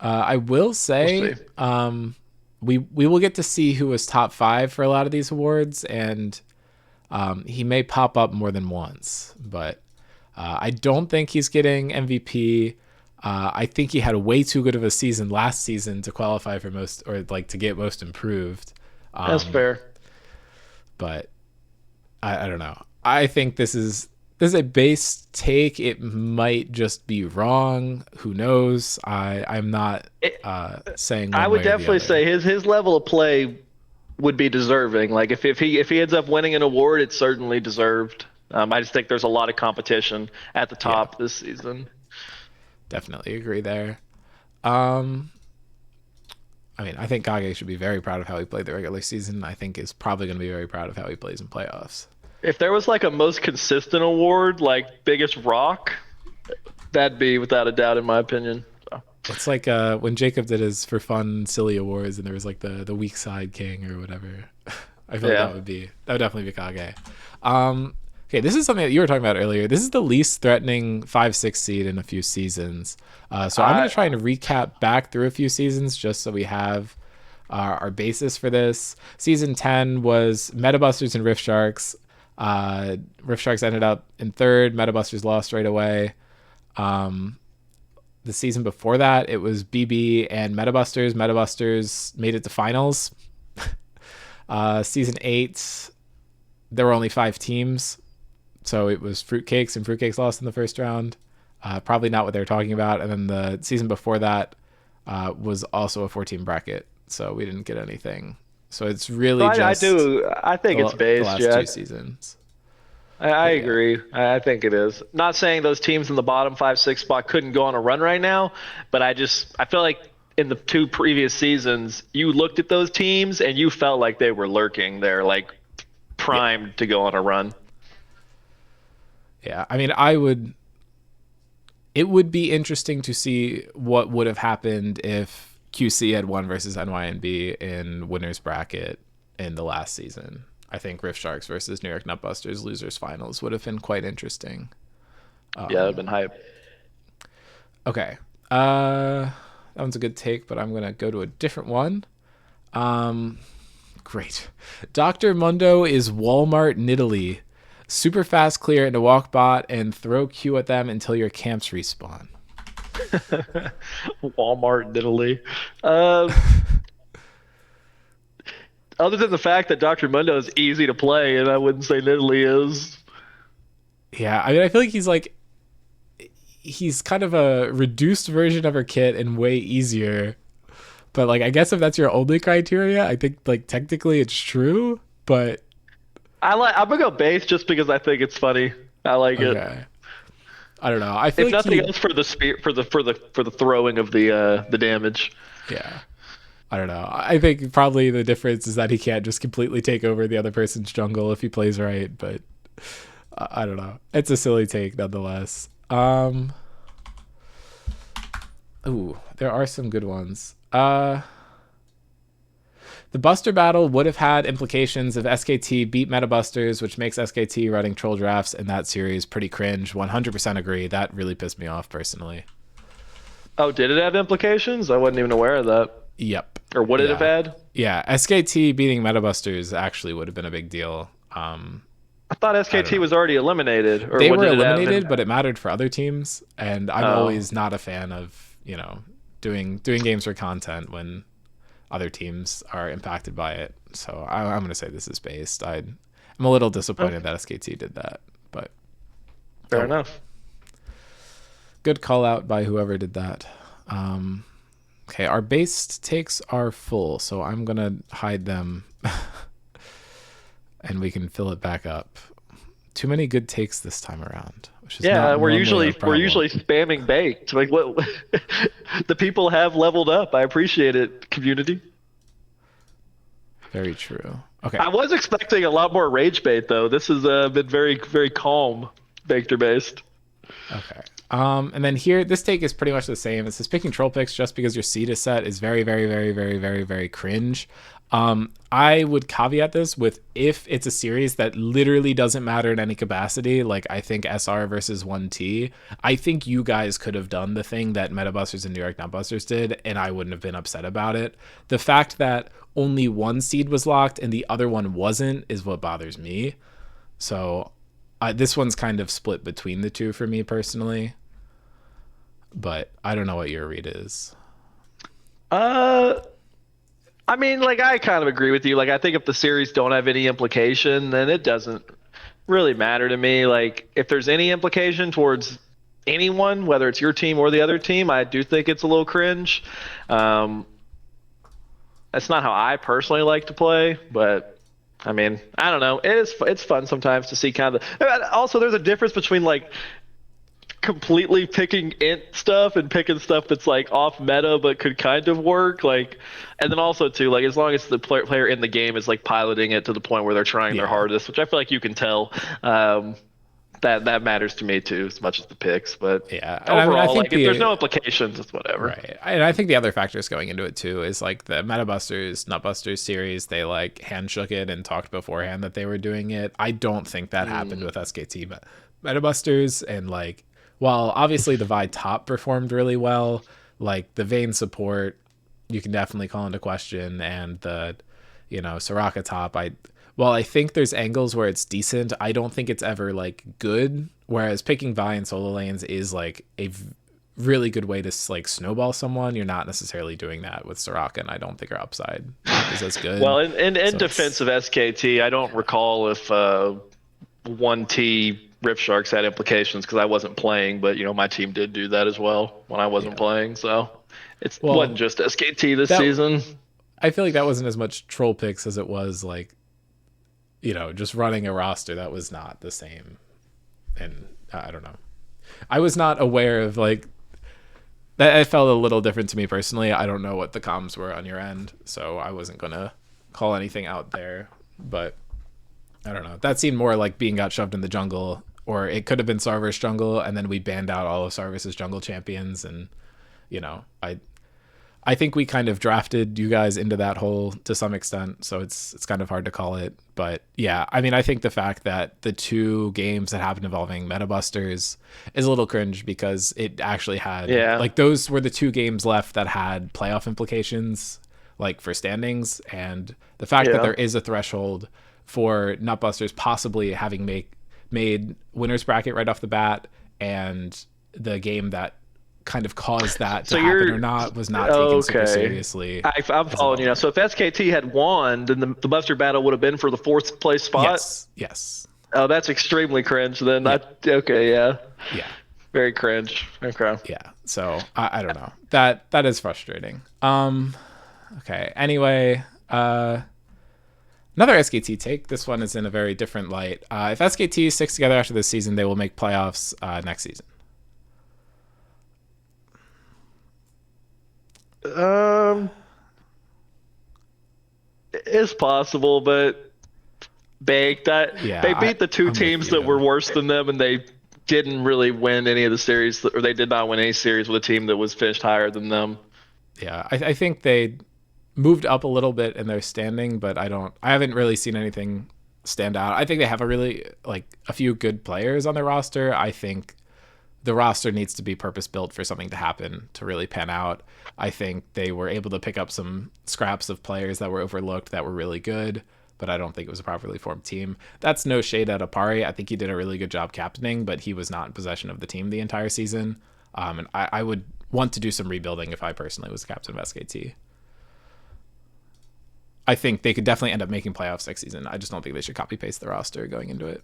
I will say, we will get to see who was top 5 for a lot of these awards, and he may pop up more than once. But I don't think he's getting MVP. I think he had a way too good of a season last season to qualify for most, or like to get most improved. That's fair. But I don't know. I think this is a base take. It might just be wrong. Who knows? I'm not saying one I would way or the definitely other. say his level of play would be deserving. Like if he ends up winning an award, it's certainly deserved. I just think there's a lot of competition at the top this season. Definitely agree there. I mean, I think Kage should be very proud of how he played the regular season. I think is probably going to be very proud of how he plays in playoffs. If there was like a most consistent award, like biggest rock, that'd be without a doubt in my opinion. So. It's like when Jacob did his for fun silly awards, and there was like the weak side king or whatever. I feel like that would definitely be Kage. Okay, this is something that you were talking about earlier. This is the least threatening 5-6 seed in a few seasons. So I'm going to try and recap back through a few seasons just so we have our basis for this. Season 10 was Metabusters and Rift Sharks. Rift Sharks ended up in 3rd. Metabusters lost right away. The season before that, it was BB and Metabusters. Metabusters made it to finals. Season 8, there were only 5 teams. So it was Fruitcakes, and Fruitcakes lost in the first round. Probably not what they were talking about. And then the season before that was also a 4-team bracket. So we didn't get anything. So it's really just... I think it's based, the last 2 seasons. I agree. I think it is. Not saying those teams in the bottom 5-6 spot couldn't go on a run right now, but I feel like in the 2 previous seasons, you looked at those teams and you felt like they were lurking there, like primed to go on a run. Yeah, I mean, it would be interesting to see what would have happened if QC had won versus NYNB in winners bracket in the last season. I think Rift Sharks versus New York Nutbusters losers finals would have been quite interesting. Yeah, that would have been hype. Okay. That one's a good take, but I'm going to go to a different one. Great. Dr. Mundo is Walmart Nidalee. Super fast clear into walk bot and throw Q at them until your camps respawn. Walmart Nidalee. Other than the fact that Dr. Mundo is easy to play, and I wouldn't say Nidalee is. Yeah, I mean, I feel like he's kind of a reduced version of her kit and way easier. But like, I guess if that's your only criteria, I think like technically it's true. But I'm gonna go base just because I think it's funny. I like it. I don't know. I feel if like nothing else for the spear, for the throwing of the damage. Yeah. I don't know. I think probably the difference is that he can't just completely take over the other person's jungle if he plays right, but I don't know. It's a silly take nonetheless. Ooh, there are some good ones. The Buster battle would have had implications if SKT beat Metabusters, which makes SKT running troll drafts in that series pretty cringe. 100% agree. That really pissed me off personally. Oh, did it have implications? I wasn't even aware of that. Yep. Or would it have had? Yeah, SKT beating Metabusters actually would have been a big deal. I thought SKT was already eliminated. They were eliminated, but it mattered for other teams, and I'm always not a fan of, doing games for content when other teams are impacted by it. So I'm going to say this is based. I'm a little disappointed that SKT did that, but fair enough. Good call out by whoever did that. Okay, our based takes are full, so I'm going to hide them and we can fill it back up. Too many good takes this time around. Which is not we're usually problem. spamming baked. Like what the people have leveled up. I appreciate it, community. Very true. Okay. I was expecting a lot more rage bait though. This has been very, very calm, Victor based. Okay. And then here, this take is pretty much the same. It says picking troll picks just because your seed is set is very, very, very, very, very, very cringe. I would caveat this with if it's a series that literally doesn't matter in any capacity, like I think SR versus 1T, I think you guys could have done the thing that Metabusters and New York Nutbusters did, and I wouldn't have been upset about it. The fact that only one seed was locked and the other one wasn't is what bothers me. So this one's kind of split between the two for me personally, but I don't know what your read is. I mean, like, I kind of agree with you. Like, I think if the series don't have any implication, then it doesn't really matter to me. Like, if there's any implication towards anyone, whether it's your team or the other team, I do think it's a little cringe. That's not how I personally like to play, but I mean, I don't know. It's fun sometimes to see kind of also, there's a difference between like completely picking int stuff and picking stuff that's like off meta but could kind of work, like, and then also too, like, as long as the player in the game is like piloting it to the point where they're trying their hardest, which I feel like you can tell, that matters to me too, as much as the picks. But yeah, overall, I think like, if there's no implications, it's whatever. Right. And I think the other factors going into it too is like the Metabusters Nutbusters series, they like hand shook it and talked beforehand that they were doing it. I don't think that happened with SKT but Metabusters, and like, while obviously the Vi top performed really well, like the Vayne support, you can definitely call into question, and the, Soraka top, while I think there's angles where it's decent, I don't think it's ever like good. Whereas picking Vi in solo lanes is like a really good way to like snowball someone. You're not necessarily doing that with Soraka, and I don't think her upside is as good. Well, in defense of SKT, I don't recall if 1T Rift Sharks had implications because I wasn't playing, but my team did do that as well when I wasn't playing, so it wasn't just SKT this season. I feel like that wasn't as much troll picks as it was like, just running a roster that was not the same. And I don't know. I was not aware of like that. It felt a little different to me personally. I don't know what the comms were on your end, so I wasn't gonna call anything out there, but I don't know. That seemed more like being got shoved in the jungle, or it could have been Sarver's jungle, and then we banned out all of Sarver's jungle champions, and I think we kind of drafted you guys into that hole to some extent, so it's kind of hard to call it. But yeah, I mean, I think the fact that the two games that happened involving Metabusters is a little cringe because it actually had like those were the two games left that had playoff implications, like for standings, and the fact that there is a threshold for Nutbusters possibly having made winners bracket right off the bat, and the game that kind of caused that to happen or not was not taken super seriously. I'm following you now. So if SKT had won, then the Buster battle would have been for the 4th place spot? Yes. Oh, that's extremely cringe then. Yeah. Very cringe. Okay. Yeah. So I don't know. That is frustrating. Okay. Anyway, another SKT take. This one is in a very different light. If SKT sticks together after this season, they will make playoffs next season. It's possible, but they beat the two teams that were worse than them, and they didn't really win any of the series, or they did not win any series with a team that was finished higher than them. Yeah, I think they moved up a little bit in their standing, but I haven't really seen anything stand out. I think they have a few good players on their roster. I think the roster needs to be purpose built for something to happen to really pan out. I think they were able to pick up some scraps of players that were overlooked that were really good, but I don't think it was a properly formed team. That's no shade at Apari. I think he did a really good job captaining, but he was not in possession of the team the entire season. And I would want to do some rebuilding if I personally was the captain of SKT. I think they could definitely end up making playoffs next season. I just don't think they should copy paste the roster going into it.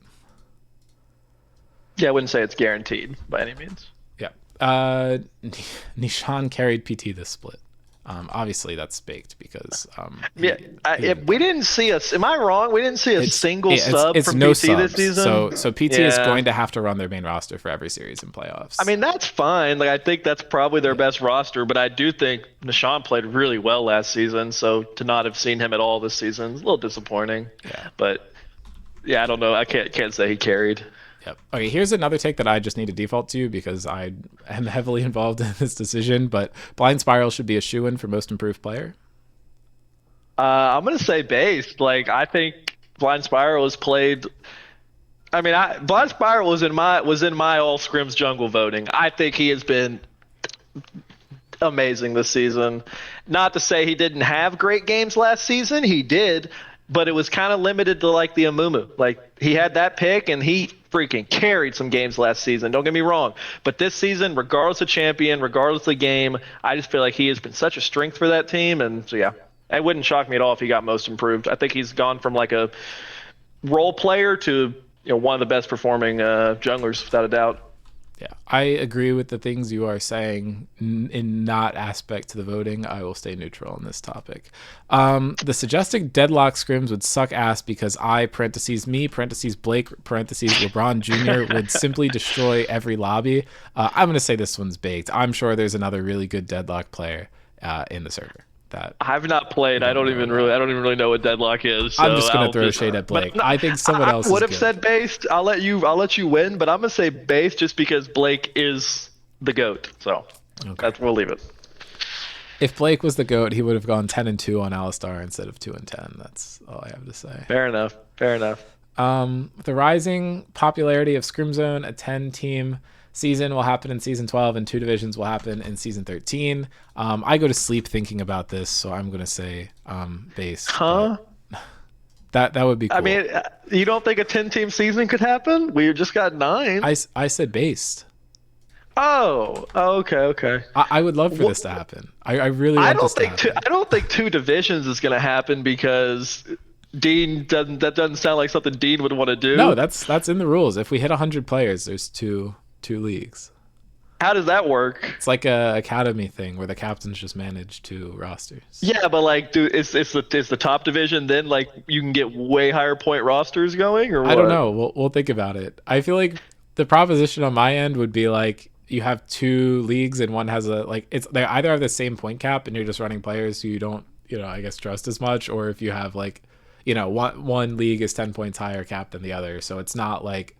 Yeah, I wouldn't say it's guaranteed by any means. Yeah. Nishan carried PT this split. Obviously that's baked because we didn't see us. Am I wrong? We didn't see a single sub from no PT subs. this season. So PT is going to have to run their main roster for every series in playoffs. I mean, that's fine. Like, I think that's probably their best roster, but I do think Nishan played really well last season. So to not have seen him at all this season is a little disappointing. Yeah. But yeah, I don't know. I can't say he carried. Yep. Okay, here's another take that I just need to default to because I am heavily involved in this decision, but Blind Spiral should be a shoo-in for most improved player. I'm going to say based. Like, I think Blind Spiral has played. I mean, Blind Spiral was in my all Scrims jungle voting. I think he has been amazing this season. Not to say he didn't have great games last season. He did, but it was kind of limited to like the Amumu. Like, he had that pick and he freaking carried some games last season. Don't get me wrong. But this season, regardless of champion, regardless of the game, I just feel like he has been such a strength for that team. And so, yeah, it wouldn't shock me at all if he got most improved. I think he's gone from like a role player to one of the best performing junglers, without a doubt. Yeah, I agree with the things you are saying in not aspect to the voting. I will stay neutral on this topic. The suggesting deadlock scrims would suck ass because I, parentheses me, parentheses Blake, parentheses LeBron Jr. would simply destroy every lobby. I'm going to say this one's baked. I'm sure there's another really good deadlock player in the server. That I've not played. I don't even really know what deadlock is. So I'm just gonna throw shade at Blake. I think someone else would have said based. I'll let you win, but I'm gonna say based just because Blake is the GOAT. So we'll leave it. If Blake was the GOAT, he would have gone 10-2 on Alistar instead of 2-10. That's all I have to say. Fair enough. The rising popularity of Scrimzone, a 10-team season will happen in season 12 and 2 divisions will happen in season 13. I go to sleep thinking about this, so I'm going to say base. Huh? That would be cool. I mean, you don't think a 10-team season could happen? We just got 9. I said based. Oh, okay. I would love for this to happen. I really want this to happen. I don't think 2 divisions is going to happen because Dean doesn't sound like something Dean would want to do. No, that's in the rules. If we hit 100 players, there's two leagues. How does that work? It's like a academy thing where the captains just manage 2 rosters. Yeah, but like, dude, is the top division then like you can get way higher point rosters going, or what? I don't know. We'll think about it. I feel like the proposition on my end would be like you have 2 leagues and one has they either have the same point cap and you're just running players who you don't I guess trust as much, or if you have like one league is 10 points higher cap than the other, so it's not like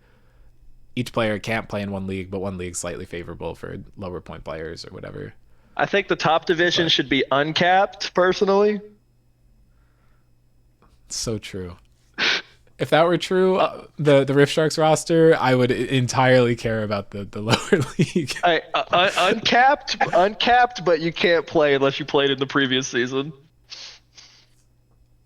each player can't play in one league, but one league's slightly favorable for lower point players or whatever. I think the top division should be uncapped, personally. So true. If that were true, the Rift Sharks roster, I would entirely care about the lower league. Uncapped, but you can't play unless you played in the previous season.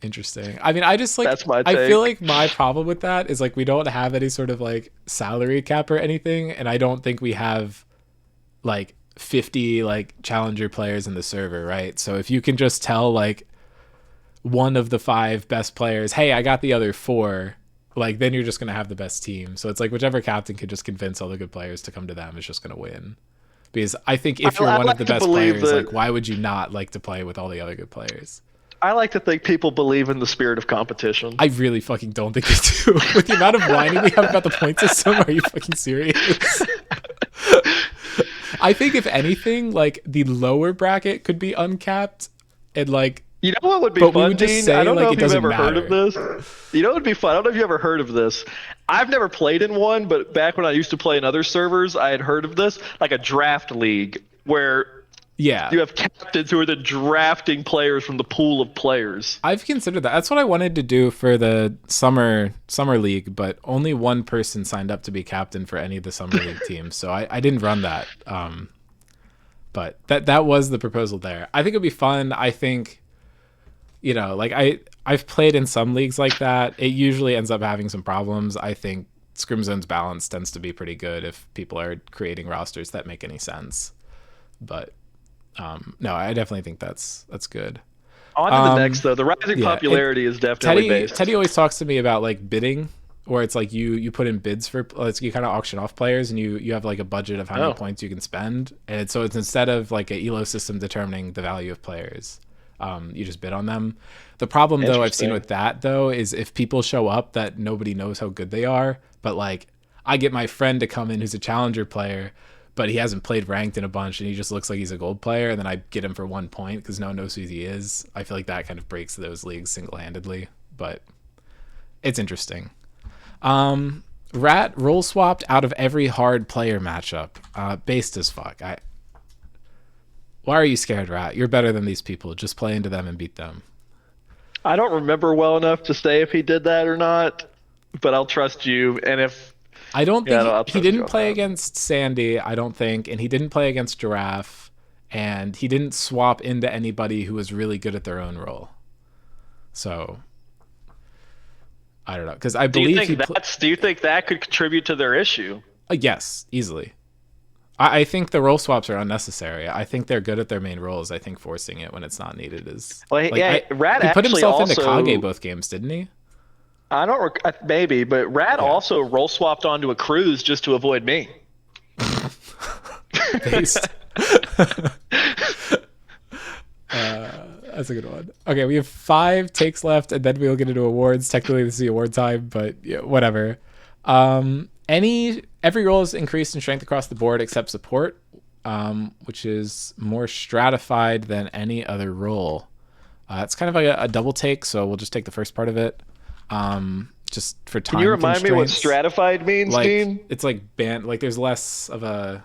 Interesting. I mean, I just that's my take. I feel like my problem with that is like we don't have any sort of like salary cap or anything, and I don't think we have like 50 like challenger players in the server, right? So if you can just tell like one of the 5 best players, hey, I got the other 4, like then you're just gonna have the best team. So it's like whichever captain could just convince all the good players to come to them is just gonna win. Because I think if you're one of the best players, like why would you not like to play with all the other good players? I like to think people believe in the spirit of competition. I really fucking don't think they do. With the amount of whining we have about the point system, are you fucking serious? I think if anything, like the lower bracket could be uncapped and like. You know what would be fun, Dean? I don't know if you've ever heard of this. You know what would be fun? I don't know if you ever heard of this. I've never played in one, but back when I used to play in other servers, I had heard of this, like a draft league where you have captains who are then drafting players from the pool of players. I've considered that. That's what I wanted to do for the summer league, but only one person signed up to be captain for any of the summer league teams, so I didn't run that. But that was the proposal there. I think it'd be fun. I think, like I've played in some leagues like that. It usually ends up having some problems. I think Scrimzone's balance tends to be pretty good if people are creating rosters that make any sense. But no, I definitely think that's good. On to the next though. The rising Yeah, popularity is definitely based. Teddy always talks to me about like bidding, where it's like you put in bids for, like, you kind of auction off players, and you have like a budget of how many points you can spend, and so it's instead of like a elo system determining the value of players, you just bid on them. The problem though I've seen with that though is if people show up that nobody knows how good they are, but like I get my friend to come in who's a challenger player, but he hasn't played ranked in a bunch and he just looks like he's a gold player, and then I get him for 1 point because no one knows who he is. I feel like that kind of breaks those leagues single-handedly, but it's interesting. Rat role swapped out of every hard player matchup. Based as fuck. Why are you scared, Rat? You're better than these people. Just play into them and beat them. I don't remember well enough to say if he did that or not, but I'll trust you. And if I don't think he didn't play against Sandy, I don't think, and he didn't play against Giraffe, and he didn't swap into anybody who was really good at their own role. So I don't know, because I believe do you think that could contribute to their issue? Yes, easily. I think the role swaps are unnecessary. I think they're good at their main roles. I think forcing it when it's not needed is. Well, yeah, Rat he put himself into Kage both games, didn't he? I don't maybe, but Rat also role swapped onto a cruise just to avoid me. Based. That's a good one. Okay, we have 5 takes left, and then we'll get into awards. Technically, this is the award time, but yeah, whatever. Every role is increased in strength across the board except support, which is more stratified than any other role. It's kind of like a double take, so we'll just take the first part of it. Just for time. Can you remind me what stratified means, Dean? It's like band. Like there's less of a.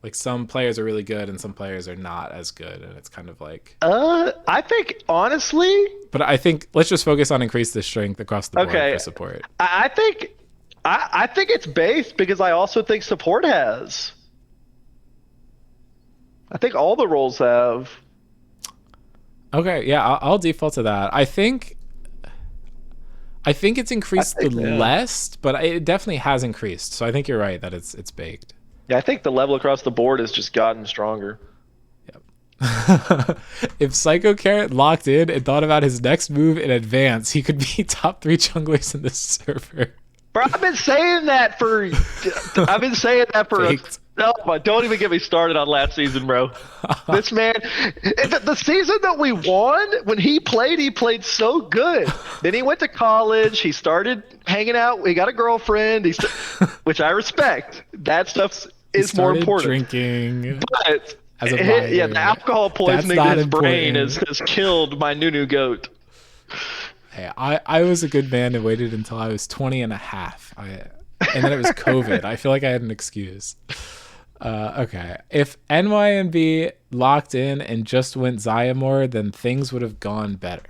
Like some players are really good and some players are not as good, and it's kind of like. I think honestly. But I think let's just focus on increase the strength across the board for support. I think it's based because I also think support has. I think all the roles have. Okay, yeah, I'll default to that. I think it's increased less, but it definitely has increased. So I think you're right that it's baked. Yeah, I think the level across the board has just gotten stronger. Yep. If Psycho Carrot locked in and thought about his next move in advance, he could be top 3 junglers in this server. Bro, I've been saying that for. No, don't even get me started on last season, bro. This man, the season that we won, when he played so good. Then he went to college. He started hanging out. He got a girlfriend. Which I respect. That stuff is more important. Drinking. But the alcohol poisoning in his brain has killed my Nunu goat. Hey, I was a good man and waited until I was 20 and a half. And then it was COVID. I feel like I had an excuse. Okay. If NYMB locked in and just went Zyamore, then things would have gone better.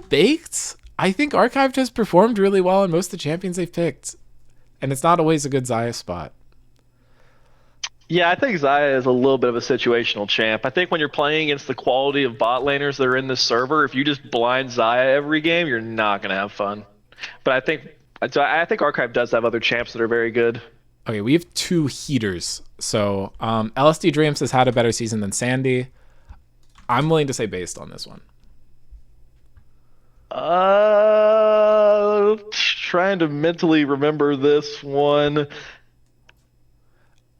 Baked? I think Archived has performed really well in most of the champions they've picked. And it's not always a good Zaya spot. Yeah, I think Zaya is a little bit of a situational champ. I think when you're playing against the quality of bot laners that are in this server, if you just blind Zaya every game, you're not going to have fun. But I think Archive does have other champs that are very good. Okay, we have 2 heaters. So LSD Dreams has had a better season than Sandy. I'm willing to say based on this one. Trying to mentally remember this one.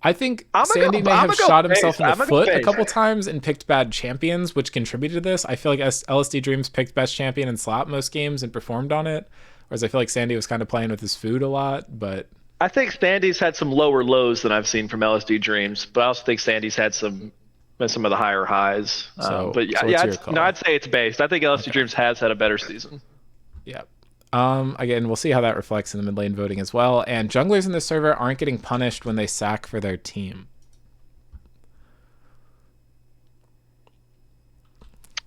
I think Sandy may have shot himself in the foot a couple times and picked bad champions, which contributed to this. I feel like LSD Dreams picked best champion and slap most games and performed on it, whereas I feel like Sandy was kind of playing with his food a lot. But I think Sandy's had some lower lows than I've seen from LSD Dreams, but I also think Sandy's had some of the higher highs. I'd say it's based. I think LSD Dreams has had a better season. Yeah. Again, we'll see how that reflects in the mid lane voting as well. And junglers in this server aren't getting punished when they sack for their team.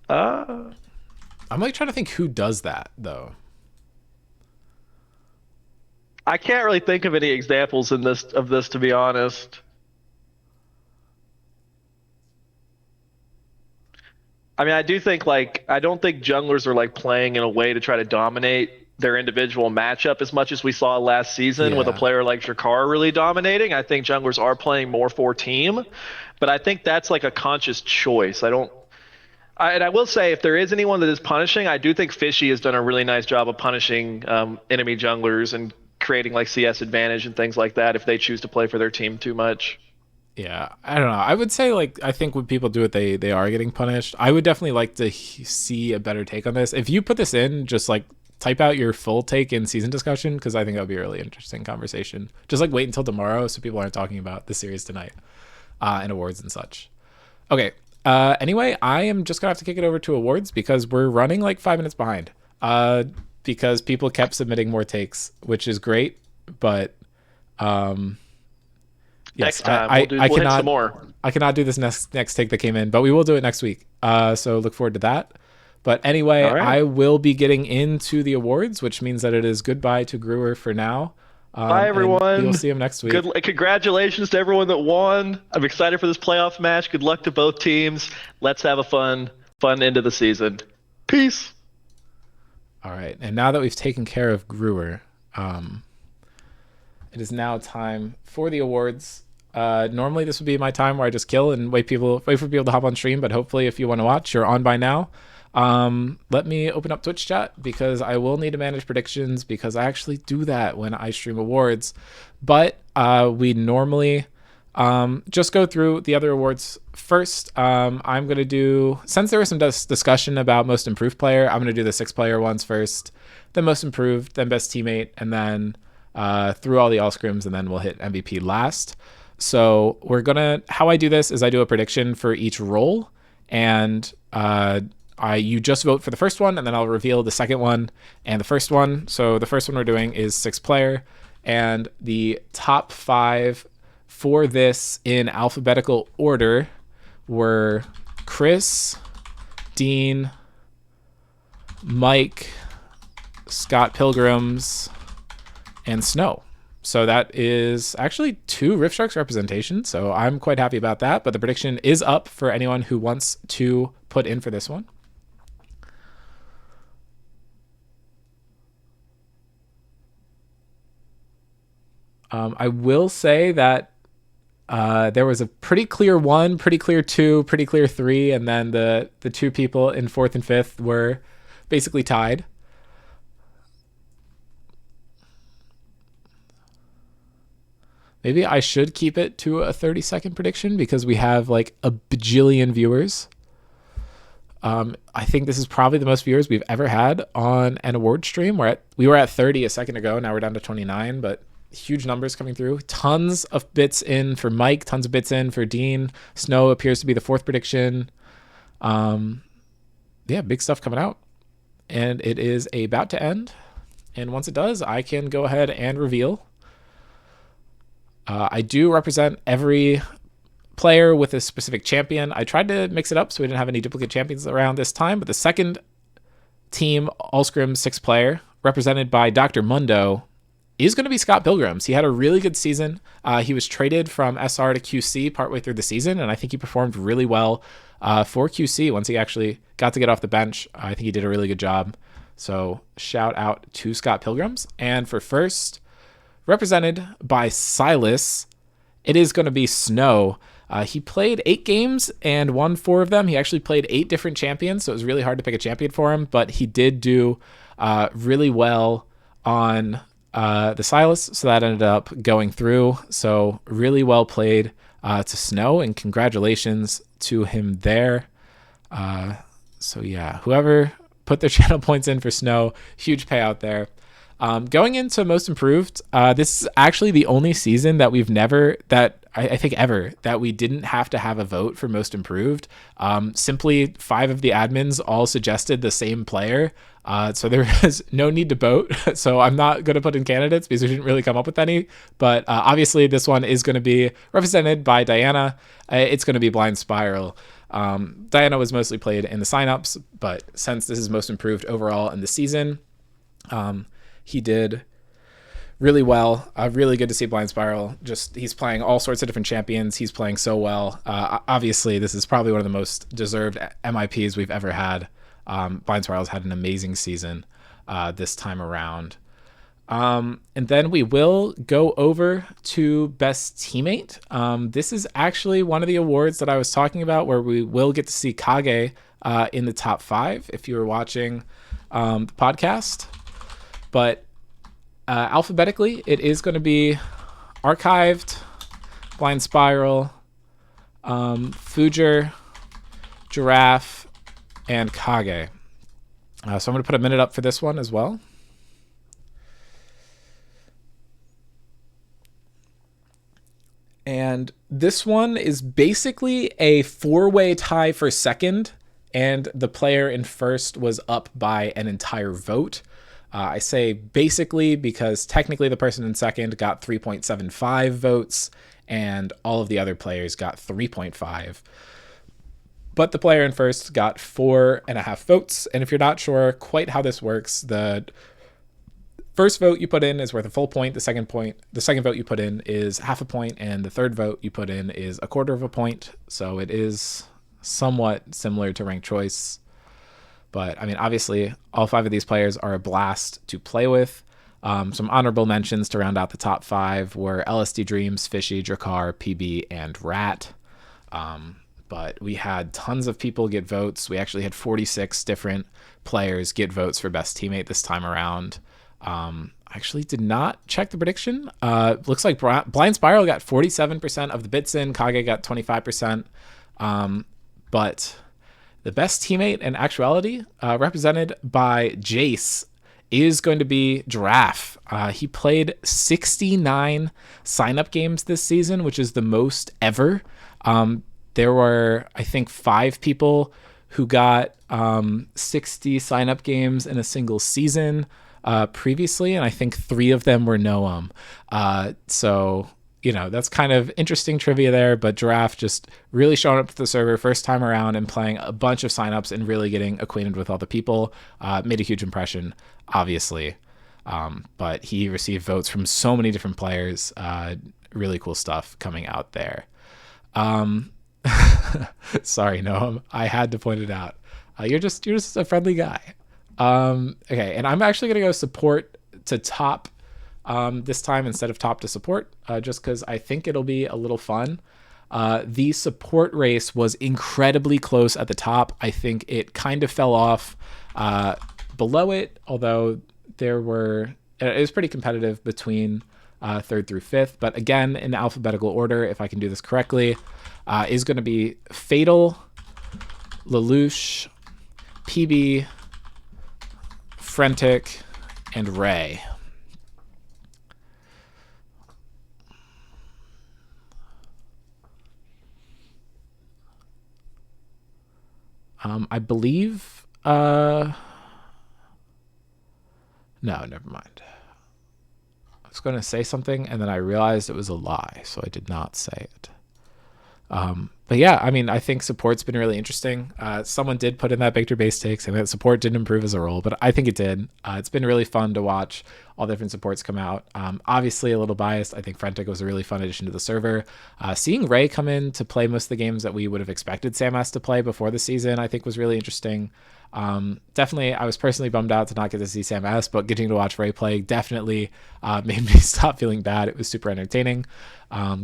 I'm like trying to think who does that though. I can't really think of any examples of this to be honest. I mean, I don't think junglers are like playing in a way to try to dominate their individual matchup as much as we saw last season with a Yeah. player like Jakar really dominating. I think junglers are playing more for team, but I think that's like a conscious choice. And I will say, if there is anyone that is punishing, I do think Fishy has done a really nice job of punishing enemy junglers and creating like CS advantage and things like that if they choose to play for their team too much. Yeah, I don't know. I would say like I think when people do it, they are getting punished. I would definitely like to see a better take on this. If you put this in, just like type out your full take in season discussion because I think that would be a really interesting conversation. Just like wait until tomorrow so people aren't talking about the series tonight and awards and such. Okay. Anyway, I am just gonna have to kick it over to awards because we're running like 5 minutes behind. Because people kept submitting more takes, which is great, but yes, Next time, I we'll hit cannot some more. I cannot do this next take that came in, but we will do it next week. So look forward to that. But anyway, All right. I will be getting into the awards, which means that it is goodbye to Gruer for now. Bye, And everyone. you'll see him next week. Congratulations to everyone that won. I'm excited for this playoff match. Good luck to both teams. Let's have a fun end of the season. Peace. All right. And now that we've taken care of Gruer, it is now time for the awards. Normally this would be my time where I just kill and wait for people to hop on stream, but hopefully if you want to watch, you're on by now. Let me open up Twitch chat because I will need to manage predictions because I actually do that when I stream awards. But we normally just go through the other awards first. I'm going to do, since there was some discussion about most improved player, I'm going to do the 6-player ones first, then most improved, then best teammate, and then through all the all scrims, and then we'll hit MVP last. So how I do this is I do a prediction for each role, and you just vote for the first one, and then I'll reveal the second one and the first one. So the first one we're doing is 6-player, and the top 5 for this in alphabetical order were Chris, Dean, Mike, Scott Pilgrims, and Snow. So that is actually 2 Rift Sharks representation. So I'm quite happy about that. But the prediction is up for anyone who wants to put in for this one. I will say that there was a pretty clear 1, pretty clear 2, pretty clear 3, and then the 2 people in 4th and 5th were basically tied. Maybe I should keep it to a 30-second prediction because we have like a bajillion viewers. I think this is probably the most viewers we've ever had on an award stream. We were at 30 a second ago. Now we're down to 29, but huge numbers coming through. Tons of bits in for Mike, tons of bits in for Dean. Snow appears to be the 4th prediction. Yeah, big stuff coming out. And it is about to end. And once it does, I can go ahead and reveal. I do represent every player with a specific champion. I tried to mix it up so we didn't have any duplicate champions around this time, but the second team All Scrim 6-player, represented by Dr. Mundo, is going to be Scott Pilgrims. He had a really good season. He was traded from SR to QC partway through the season, and I think he performed really well for QC once he actually got to get off the bench. I think he did a really good job. So shout out to Scott Pilgrims. And for first, represented by Silas, it is going to be Snow. He played 8 games and won 4 of them. He actually played 8 different champions, so it was really hard to pick a champion for him, but he did do really well on the Silas, so that ended up going through. So really well played to Snow, and congratulations to him there. So yeah, whoever put their channel points in for Snow, huge payout there. Going into most improved, this is actually the only season that we've never, I think ever, that we didn't have to have a vote for most improved. Simply 5 of the admins all suggested the same player. So there was no need to vote. So I'm not going to put in candidates because we didn't really come up with any. But obviously this one is going to be represented by Diana. It's going to be Blind Spiral. Diana was mostly played in the signups, but since this is most improved overall in the season, he did really well. Really good to see Blind Spiral. Just he's playing all sorts of different champions. He's playing so well. Obviously, this is probably one of the most deserved MIPs we've ever had. Blind Spiral's had an amazing season. this time around. And then we will go over to Best Teammate. This is actually one of the awards that I was talking about where we will get to see Kage in the top 5 if you were watching the podcast. But alphabetically, it is going to be Archived, Blind Spiral, Fujer, Giraffe, and Kage. So I'm going to put a minute up for this one as well. And this one is basically a 4-way tie for second, and the player in first was up by an entire vote. I say basically because technically the person in second got 3.75 votes, and all of the other players got 3.5. But the player in first got 4.5 votes. And if you're not sure quite how this works, the first vote you put in is worth a full point. The second vote you put in is half a point, and the third vote you put in is a quarter of a point. So it is somewhat similar to ranked choice. But I mean, obviously, all 5 of these players are a blast to play with. Some honorable mentions to round out the top 5 were LSD Dreams, Fishy, Drakkar, PB, and Rat. But we had tons of people get votes. We actually had 46 different players get votes for Best Teammate this time around. I actually did not check the prediction. Looks like Blind Spiral got 47% of the bits in. Kage got 25%. But the Best Teammate in actuality, represented by Jace, is going to be Giraffe. He played 69 sign-up games this season, which is the most ever. There were, I think, 5 people who got 60 sign-up games in a single season previously, and I think 3 of them were Noam. So, that's kind of interesting trivia there, but Giraffe just really showing up to the server first time around and playing a bunch of signups and really getting acquainted with all the people. Made a huge impression, obviously. But he received votes from so many different players. Really cool stuff coming out there. Sorry, Noam. I had to point it out. You're just a friendly guy. Okay, and I'm actually going to go support to top this time instead of top to support, just because I think it'll be a little fun. The support race was incredibly close at the top. I think it kind of fell off below it, although it was pretty competitive between 3rd through 5th. But again, in alphabetical order, if I can do this correctly, is going to be Fatal, Lelouch, PB, Frentic, and Ray. I believe, no, never mind. I was going to say something and then I realized it was a lie, so I did not say it. But yeah, I mean, I think support's been really interesting. Someone did put in that Victor base takes and that support didn't improve as a role, but I think it did. It's been really fun to watch all different supports come out. Obviously a little biased. I think Frentic was a really fun addition to the server. Seeing Ray come in to play most of the games that we would have expected Sam S to play before the season, I think was really interesting. Definitely, I was personally bummed out to not get to see Sam S, but getting to watch Ray play definitely made me stop feeling bad. It was super entertaining.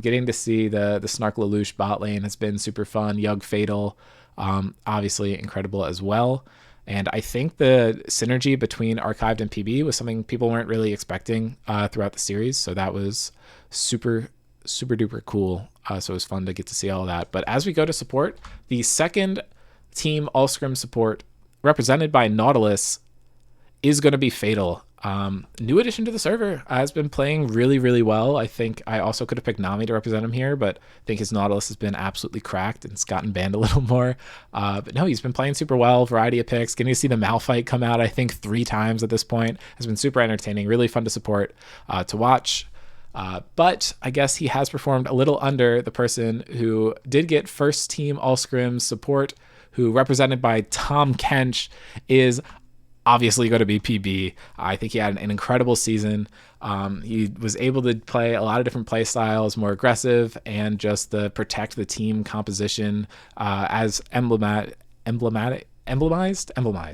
Getting to see the Snark Lelouch bot lane has been super fun. Yug Fatal, obviously incredible as well. And I think the synergy between Archived and PB was something people weren't really expecting throughout the series. So that was super duper cool. So it was fun to get to see all of that. But as we go to support, the second team all scrim support represented by Nautilus is going to be Fatal. New addition to the server, has been playing really, really well. I think I also could have picked Nami to represent him here, but I think his Nautilus has been absolutely cracked and it's gotten banned a little more. But no, he's been playing super well, variety of picks. Getting to see the Malphite come out, I think 3 times at this point, has been super entertaining, really fun to support, to watch. But I guess he has performed a little under the person who did get first team all scrims support, who represented by Tom Kench is obviously going to be PB. I think he had an incredible season. He was able to play a lot of different play styles, more aggressive, and just the protect the team composition as emblematic emblemized.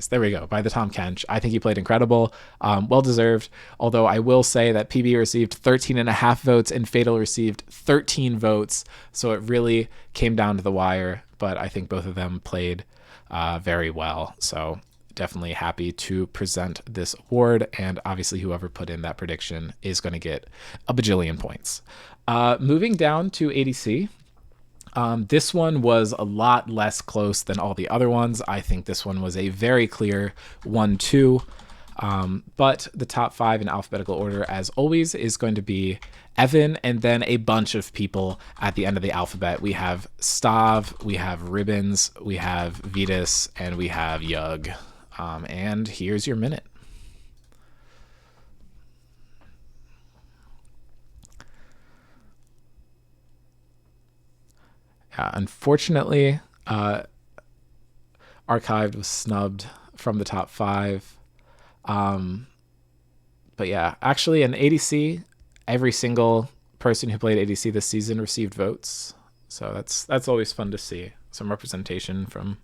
There we go. By the Tom Kench. I think he played incredible. Well deserved. Although I will say that PB received 13.5 votes and Fatal received 13 votes. So it really came down to the wire. But I think both of them played very well. So definitely happy to present this award. And obviously whoever put in that prediction is going to get a bajillion points. Moving down to ADC. This one was a lot less close than all the other ones. I think this one was a very clear 1-2. But the top 5 in alphabetical order, as always, is going to be Evan and then a bunch of people at the end of the alphabet. We have Stav, we have Ribbons, we have Vitas, and we have Yug. And here's your minute. Unfortunately, Archived was snubbed from the top 5. But yeah, actually in ADC, every single person who played ADC this season received votes. So that's always fun to see. Some representation from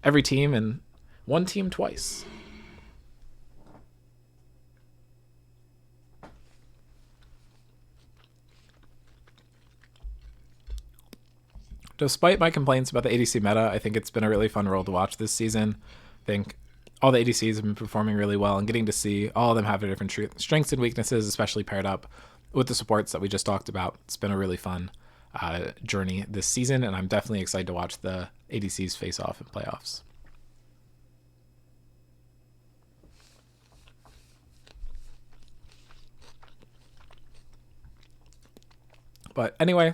every team and one team twice. Despite my complaints about the ADC meta, I think it's been a really fun role to watch this season. I think all the ADCs have been performing really well, and getting to see all of them have their different strengths and weaknesses, especially paired up with the supports that we just talked about. It's been a really fun journey this season, and I'm definitely excited to watch the ADCs face off in playoffs. But anyway,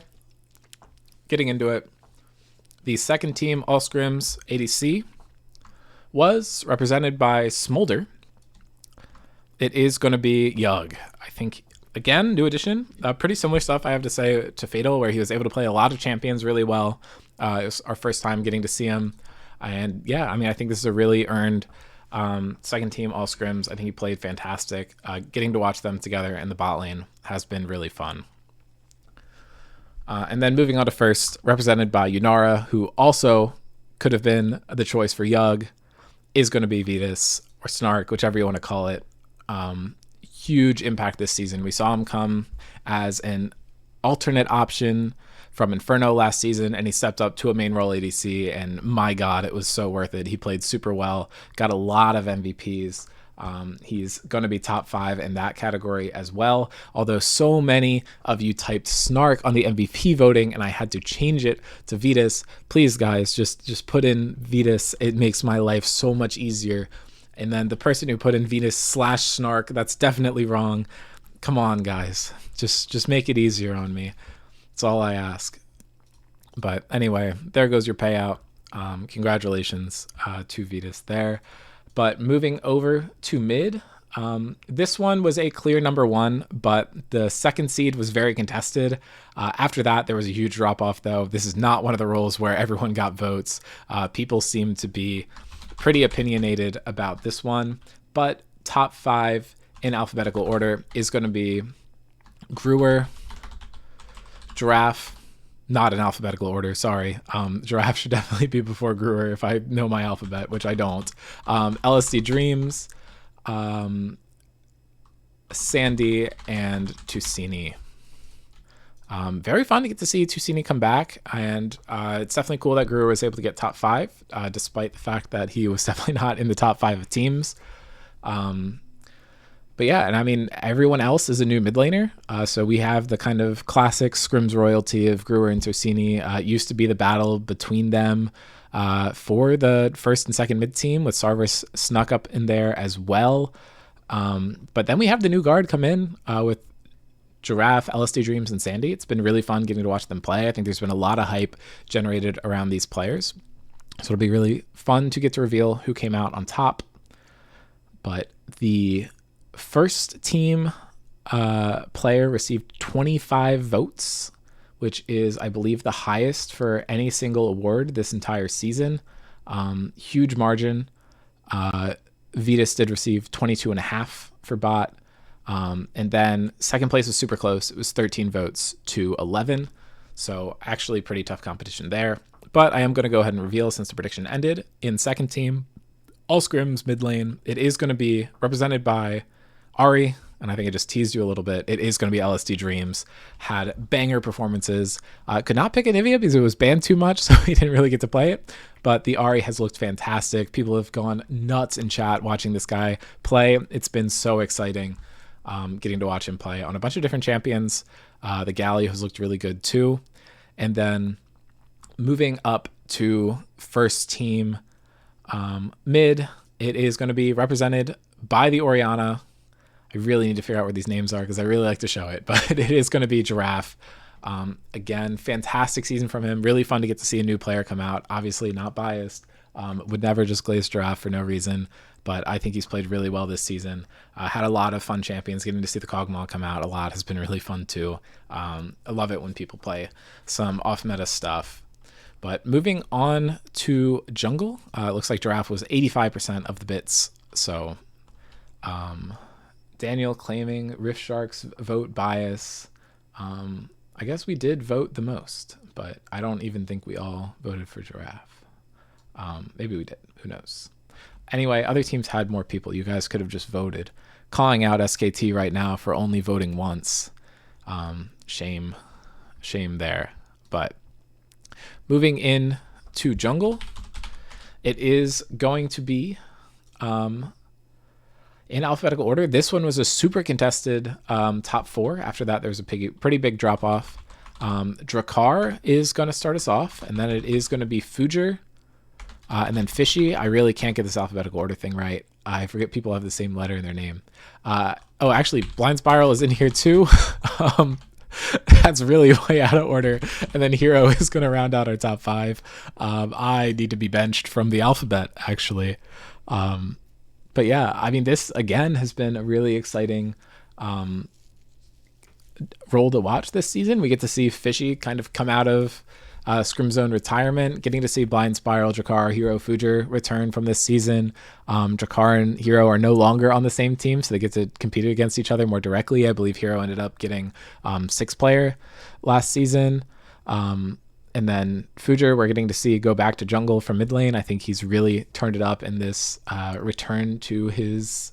getting into it, the second team All Scrims ADC was represented by Smolder. It is going to be Yug. I think, again, new addition. Pretty similar stuff, I have to say, to Fatal, where he was able to play a lot of champions really well. It was our first time getting to see him. And yeah, I mean, I think this is a really earned second team All Scrims. I think he played fantastic. Getting to watch them together in the bot lane has been really fun. And then moving on to first, represented by Yunara, who also could have been the choice for Yug, is going to be Vitas or Snark, whichever you want to call it. Huge impact this season. We saw him come as an alternate option from Inferno last season, and he stepped up to a main role ADC, and my God, it was so worth it. He played super well, got a lot of MVPs. He's going to be top 5 in that category as well. Although so many of you typed Snark on the MVP voting and I had to change it to Vitas. Please, guys, just put in Vitas. It makes my life so much easier. And then the person who put in Vitas/Snark, that's definitely wrong. Come on, guys. Just make it easier on me. That's all I ask. But anyway, there goes your payout. Congratulations to Vitas there. But moving over to mid, this one was a clear number 1, but the second seed was very contested. After that, there was a huge drop-off, though. This is not one of the roles where everyone got votes. People seem to be pretty opinionated about this one. But top 5 in alphabetical order is going to be Gruer, Giraffe, not in alphabetical order, sorry. Giraffe should definitely be before Gruer if I know my alphabet, which I don't. LSD Dreams, Sandy, and Tusini. Very fun to get to see Tusini come back, and it's definitely cool that Gruer was able to get top 5, despite the fact that he was definitely not in the top 5 of teams. But yeah, and I mean, everyone else is a new mid laner. So we have the kind of classic Scrims royalty of Gruer and Tusini. It used to be the battle between them for the first and second mid team, with Sarvis snuck up in there as well. But then we have the new guard come in with Giraffe, LSD Dreams, and Sandy. It's been really fun getting to watch them play. I think there's been a lot of hype generated around these players. So it'll be really fun to get to reveal who came out on top. But the first team player received 25 votes, which is, I believe, the highest for any single award this entire season. Huge margin. Vitas did receive 22.5 for bot. And then second place was super close. It was 13 votes to 11. So actually pretty tough competition there. But I am going to go ahead and reveal, since the prediction ended. In second team, all scrims mid lane. It is going to be represented by Ari, and I think I just teased you a little bit. It is going to be LSD Dreams. Had banger performances. Could not pick Anivia because it was banned too much, so he didn't really get to play it. But the Ari has looked fantastic. People have gone nuts in chat watching this guy play. It's been so exciting getting to watch him play on a bunch of different champions. The Galio has looked really good too. And then moving up to first team mid, it is going to be represented by the Orianna. I really need to figure out where these names are because I really like to show it, but it is going to be Giraffe. Again, fantastic season from him. Really fun to get to see a new player come out. Obviously not biased. Would never just glaze Giraffe for no reason, but I think he's played really well this season. Had a lot of fun champions. Getting to see the Kog'Maw come out a lot has been really fun too. I love it when people play some off-meta stuff. But moving on to jungle, it looks like Giraffe was 85% of the bits. So Daniel claiming Rift Sharks vote bias. I guess we did vote the most, but I don't even think we all voted for Giraffe. Maybe we did. Who knows? Anyway, other teams had more people. You guys could have just voted. Calling out SKT right now for only voting once. Shame there. But moving in to jungle, it is going to be in alphabetical order. This one was a super contested top 4. After that, there's a pretty big drop off. Drakkar is going to start us off, and then it is going to be Fujer, and then Fishy. I really can't get this alphabetical order thing right. I forget people have the same letter in their name. Oh, actually, Blind Spiral is in here too. That's really way out of order. And then Hero is going to round out our top 5. I need to be benched from the alphabet, actually. But yeah, I mean, this again has been a really exciting role to watch this season. We get to see Fishy kind of come out of Scrim Zone retirement, getting to see Blind Spiral, Drakkar, Hero, Fujer return from this season. Drakkar and Hero are no longer on the same team, so they get to compete against each other more directly. I believe Hero ended up getting 6-player last season. And then Fujer, we're getting to see go back to jungle from mid lane. I think he's really turned it up in this return to his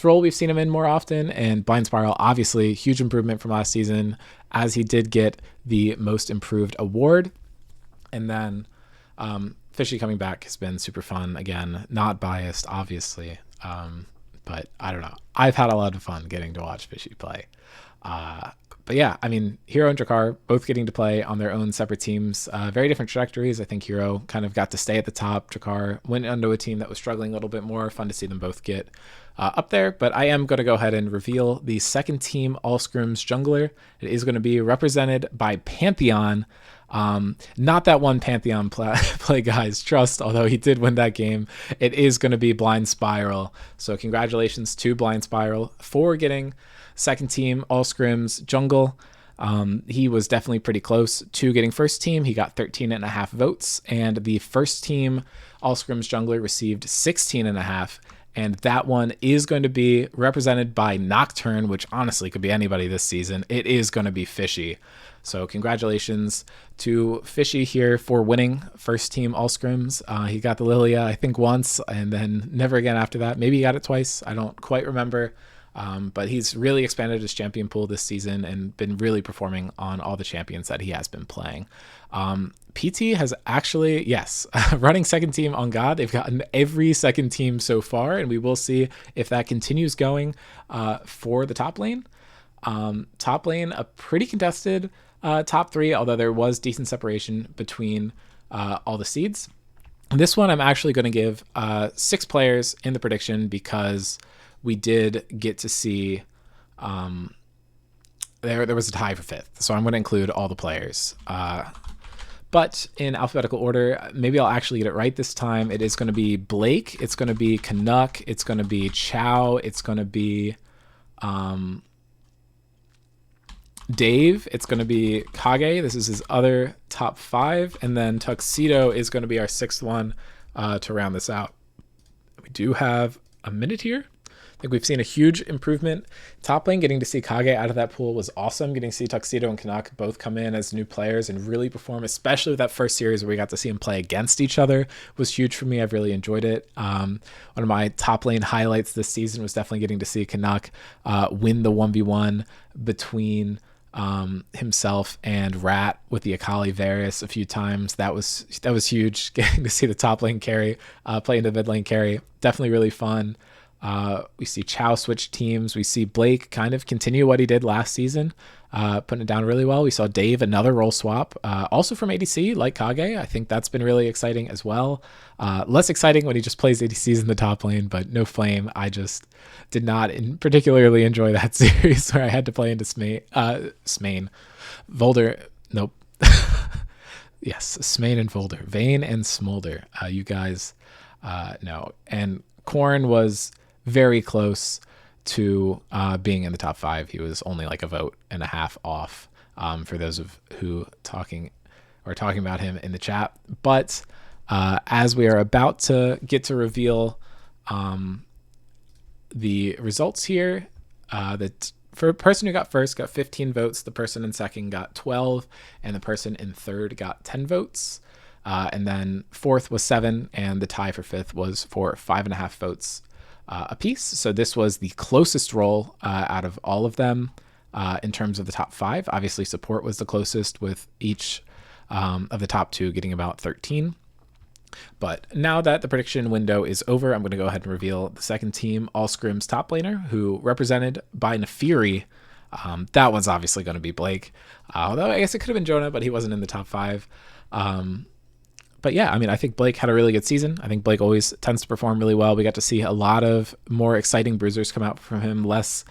role we've seen him in more often. And Blind Spiral, obviously, huge improvement from last season, as he did get the most improved award. And then Fishy coming back has been super fun. Again, not biased, obviously. But I don't know. I've had a lot of fun getting to watch Fishy play. But yeah, I mean, Hero and Drakkar both getting to play on their own separate teams. Very different trajectories. I think Hero kind of got to stay at the top. Drakkar went onto a team that was struggling a little bit more. Fun to see them both get up there. But I am going to go ahead and reveal the second team All Scrims jungler. It is going to be represented by Pantheon. Not that one Pantheon play, guys. Trust, although he did win that game. It is going to be Blind Spiral. So congratulations to Blind Spiral for getting second team All Scrims jungle. He was definitely pretty close to getting first team. He got 13.5 votes, and the first team All Scrims jungler received 16.5. And that one is going to be represented by Nocturne, which honestly could be anybody this season. It is going to be Fishy. So congratulations to Fishy here for winning first team All Scrims. He got the Lilia, I think, once, and then never again after that. Maybe he got it twice. I don't quite remember. But he's really expanded his champion pool this season and been really performing on all the champions that he has been playing. PT has actually, yes, running second team on God. They've gotten every second team so far, and we will see if that continues going for the top lane. Top lane, a pretty contested top 3, although there was decent separation between all the seeds. This one I'm actually going to give 6 players in the prediction because we did get to see there was a tie for 5th, so I'm going to include all the players. But in alphabetical order, maybe I'll actually get it right this time. It is going to be Blake, it's going to be Canuck, it's going to be Chow, it's going to be Dave, it's going to be Kage. This is his other top 5, and then Tuxedo is going to be our 6th one to round this out. We do have a minute here I think we've seen a huge improvement. Top lane, getting to see Kage out of that pool was awesome. Getting to see Tuxedo and Canuck both come in as new players and really perform, especially with that first series where we got to see them play against each other, was huge for me. I've really enjoyed it. One of my top lane highlights this season was definitely getting to see Canuck win the 1v1 between himself and Rat with the Akali Varus a few times. That was huge. Getting to see the top lane carry play into mid lane carry, definitely really fun. We see Chow switch teams. We see Blake kind of continue what he did last season, putting it down really well. We saw Dave, another role swap, also from ADC, like Kage. I think that's been really exciting as well. Less exciting when he just plays ADCs in the top lane, but no Flame. I just did not particularly enjoy that series where I had to play into Smain. Volder, nope. Yes, Smain and Volder. Vayne and Smolder. You guys know. And Korn was very close to being in the top 5. He was only like a vote and a half off, for those of who talking about him in the chat. But as we are about to get to reveal the results here, for a person who got first got 15 votes, the person in second got 12, and the person in third got 10 votes. And then fourth was 7, and the tie for fifth was for 5.5 votes apiece. So this was the closest roll out of all of them in terms of the top 5. Obviously, support was the closest, with each of the top 2 getting about 13. But now that the prediction window is over, I'm going to go ahead and reveal the second team, All Scrims top laner, who represented by Nefiri. That one's obviously going to be Blake. Although I guess it could have been Jonah, but he wasn't in the top 5. But yeah, I mean, I think Blake had a really good season. I think Blake always tends to perform really well. We got to see a lot of more exciting bruisers come out from him, less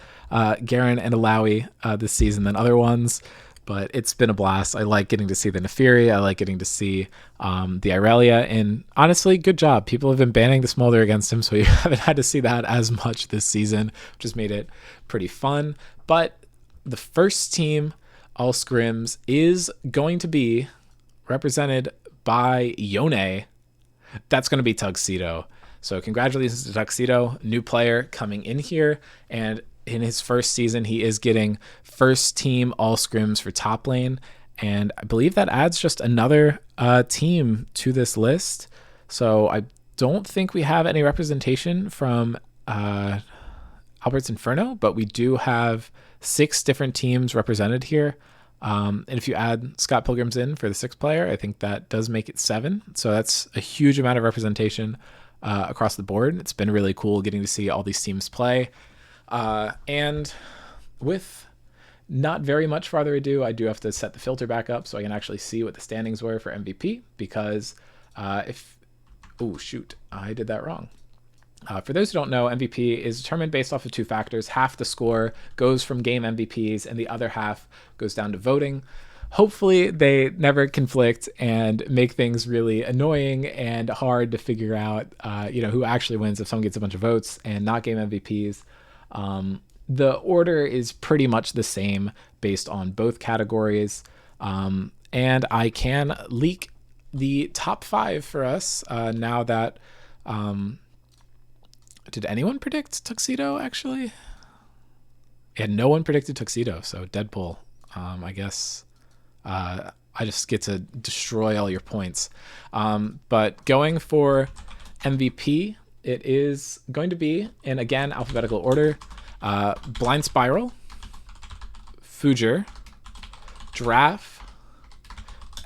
Garen and Alawi this season than other ones. But it's been a blast. I like getting to see the Nefiri. I like getting to see the Irelia. And honestly, good job. People have been banning the Smolder against him, so you haven't had to see that as much this season, which has made it pretty fun. But the first team, All Scrims, is going to be represented by Yone. That's going to be Tuxedo. So congratulations to Tuxedo, new player coming in here. And in his first season, he is getting first team All Scrims for top lane. And I believe that adds just another team to this list. So I don't think we have any representation from Albert's Inferno, but we do have 6 different teams represented here. And if you add Scott Pilgrim's in for the 6th player, I think that does make it 7. So that's a huge amount of representation across the board. It's been really cool getting to see all these teams play. And with not very much farther ado, I do have to set the filter back up so I can actually see what the standings were for MVP, because oh shoot, I did that wrong. For those who don't know, MVP is determined based off of 2 factors. Half the score goes from game MVPs and the other half goes down to voting. Hopefully they never conflict and make things really annoying and hard to figure out who actually wins if someone gets a bunch of votes and not game MVPs. The order is pretty much the same based on both categories. And I can leak the top 5 for us now that... did anyone predict Tuxedo, actually? Yeah, no one predicted Tuxedo, so Deadpool. I guess I just get to destroy all your points. But going for MVP, it is going to be, in again, alphabetical order, Blind Spiral, Fuger, Giraffe,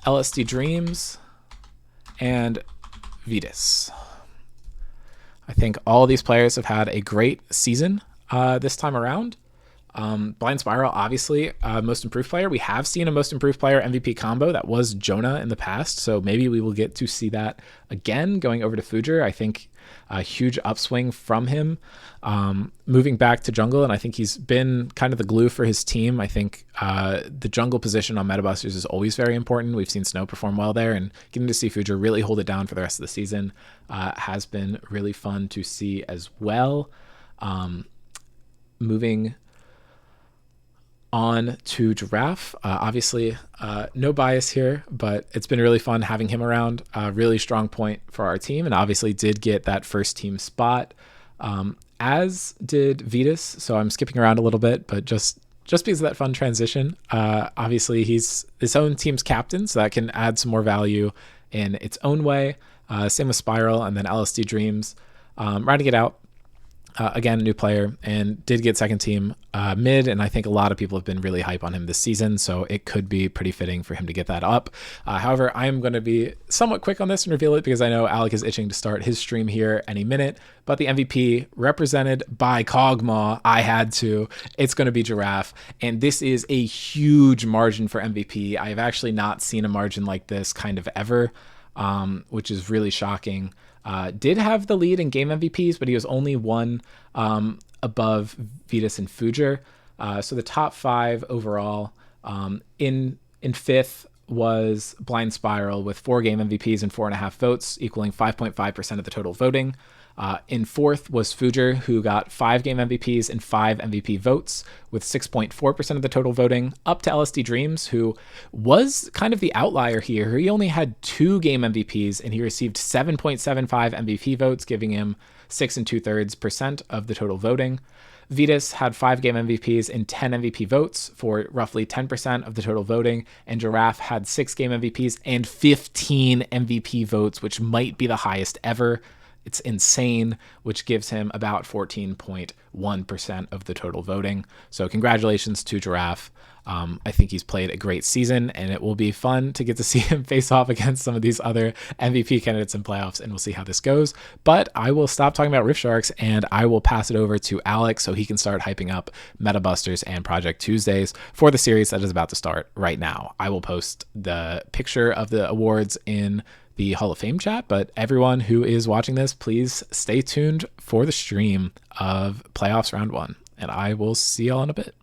LSD Dreams, and Vetus. I think all of these players have had a great season this time around. Blind Spiral, obviously, most improved player. We have seen a most improved player MVP combo. That was Jonah in the past, so maybe we will get to see that again going over to Fuger. I think a huge upswing from him moving back to jungle, and I think he's been kind of the glue for his team. I think the jungle position on Metabusters is always very important. We've seen Snow perform well there, and getting to see Fuger really hold it down for the rest of the season has been really fun to see as well. Moving on to Giraffe, obviously no bias here, but it's been really fun having him around. Really strong point for our team, and obviously did get that first team spot. as did Vetus. So I'm skipping around a little bit, but just because of that fun transition. Obviously, he's his own team's captain, so that can add some more value in its own way. Same with Spiral, and then LSD Dreams. Rounding it out, again, a new player, and did get second team mid, and I think a lot of people have been really hype on him this season, so it could be pretty fitting for him to get that up. However, I am going to be somewhat quick on this and reveal it because I know Alec is itching to start his stream here any minute, but the MVP represented by Kog'Maw, I had to, it's going to be Giraffe, and this is a huge margin for MVP. I have actually not seen a margin like this kind of ever, which is really shocking. Did have the lead in game MVPs, but he was only one above Vetus and Fujer. So the top 5 overall, in fifth was Blind Spiral with 4 game MVPs and 4.5 votes, equaling 5.5% of the total voting. In fourth was Fujer, who got 5 game MVPs and 5 MVP votes with 6.4% of the total voting, up to LSD Dreams, who was kind of the outlier here. He only had 2 game MVPs and he received 7.75 MVP votes, giving him 6 2/3% of the total voting. Vetus had 5 game MVPs and 10 MVP votes for roughly 10% of the total voting, and Giraffe had 6 game MVPs and 15 MVP votes, which might be the highest ever. It's insane, which gives him about 14.1% of the total voting. So congratulations to Giraffe. I think he's played a great season, and it will be fun to get to see him face off against some of these other MVP candidates in playoffs, and we'll see how this goes. But I will stop talking about Rift Sharks, and I will pass it over to Alex so he can start hyping up Meta Busters and Project Tuesdays for the series that is about to start right now. I will post the picture of the awards in the Hall of Fame chat, but everyone who is watching this, please stay tuned for the stream of playoffs round 1, and I will see y'all in a bit.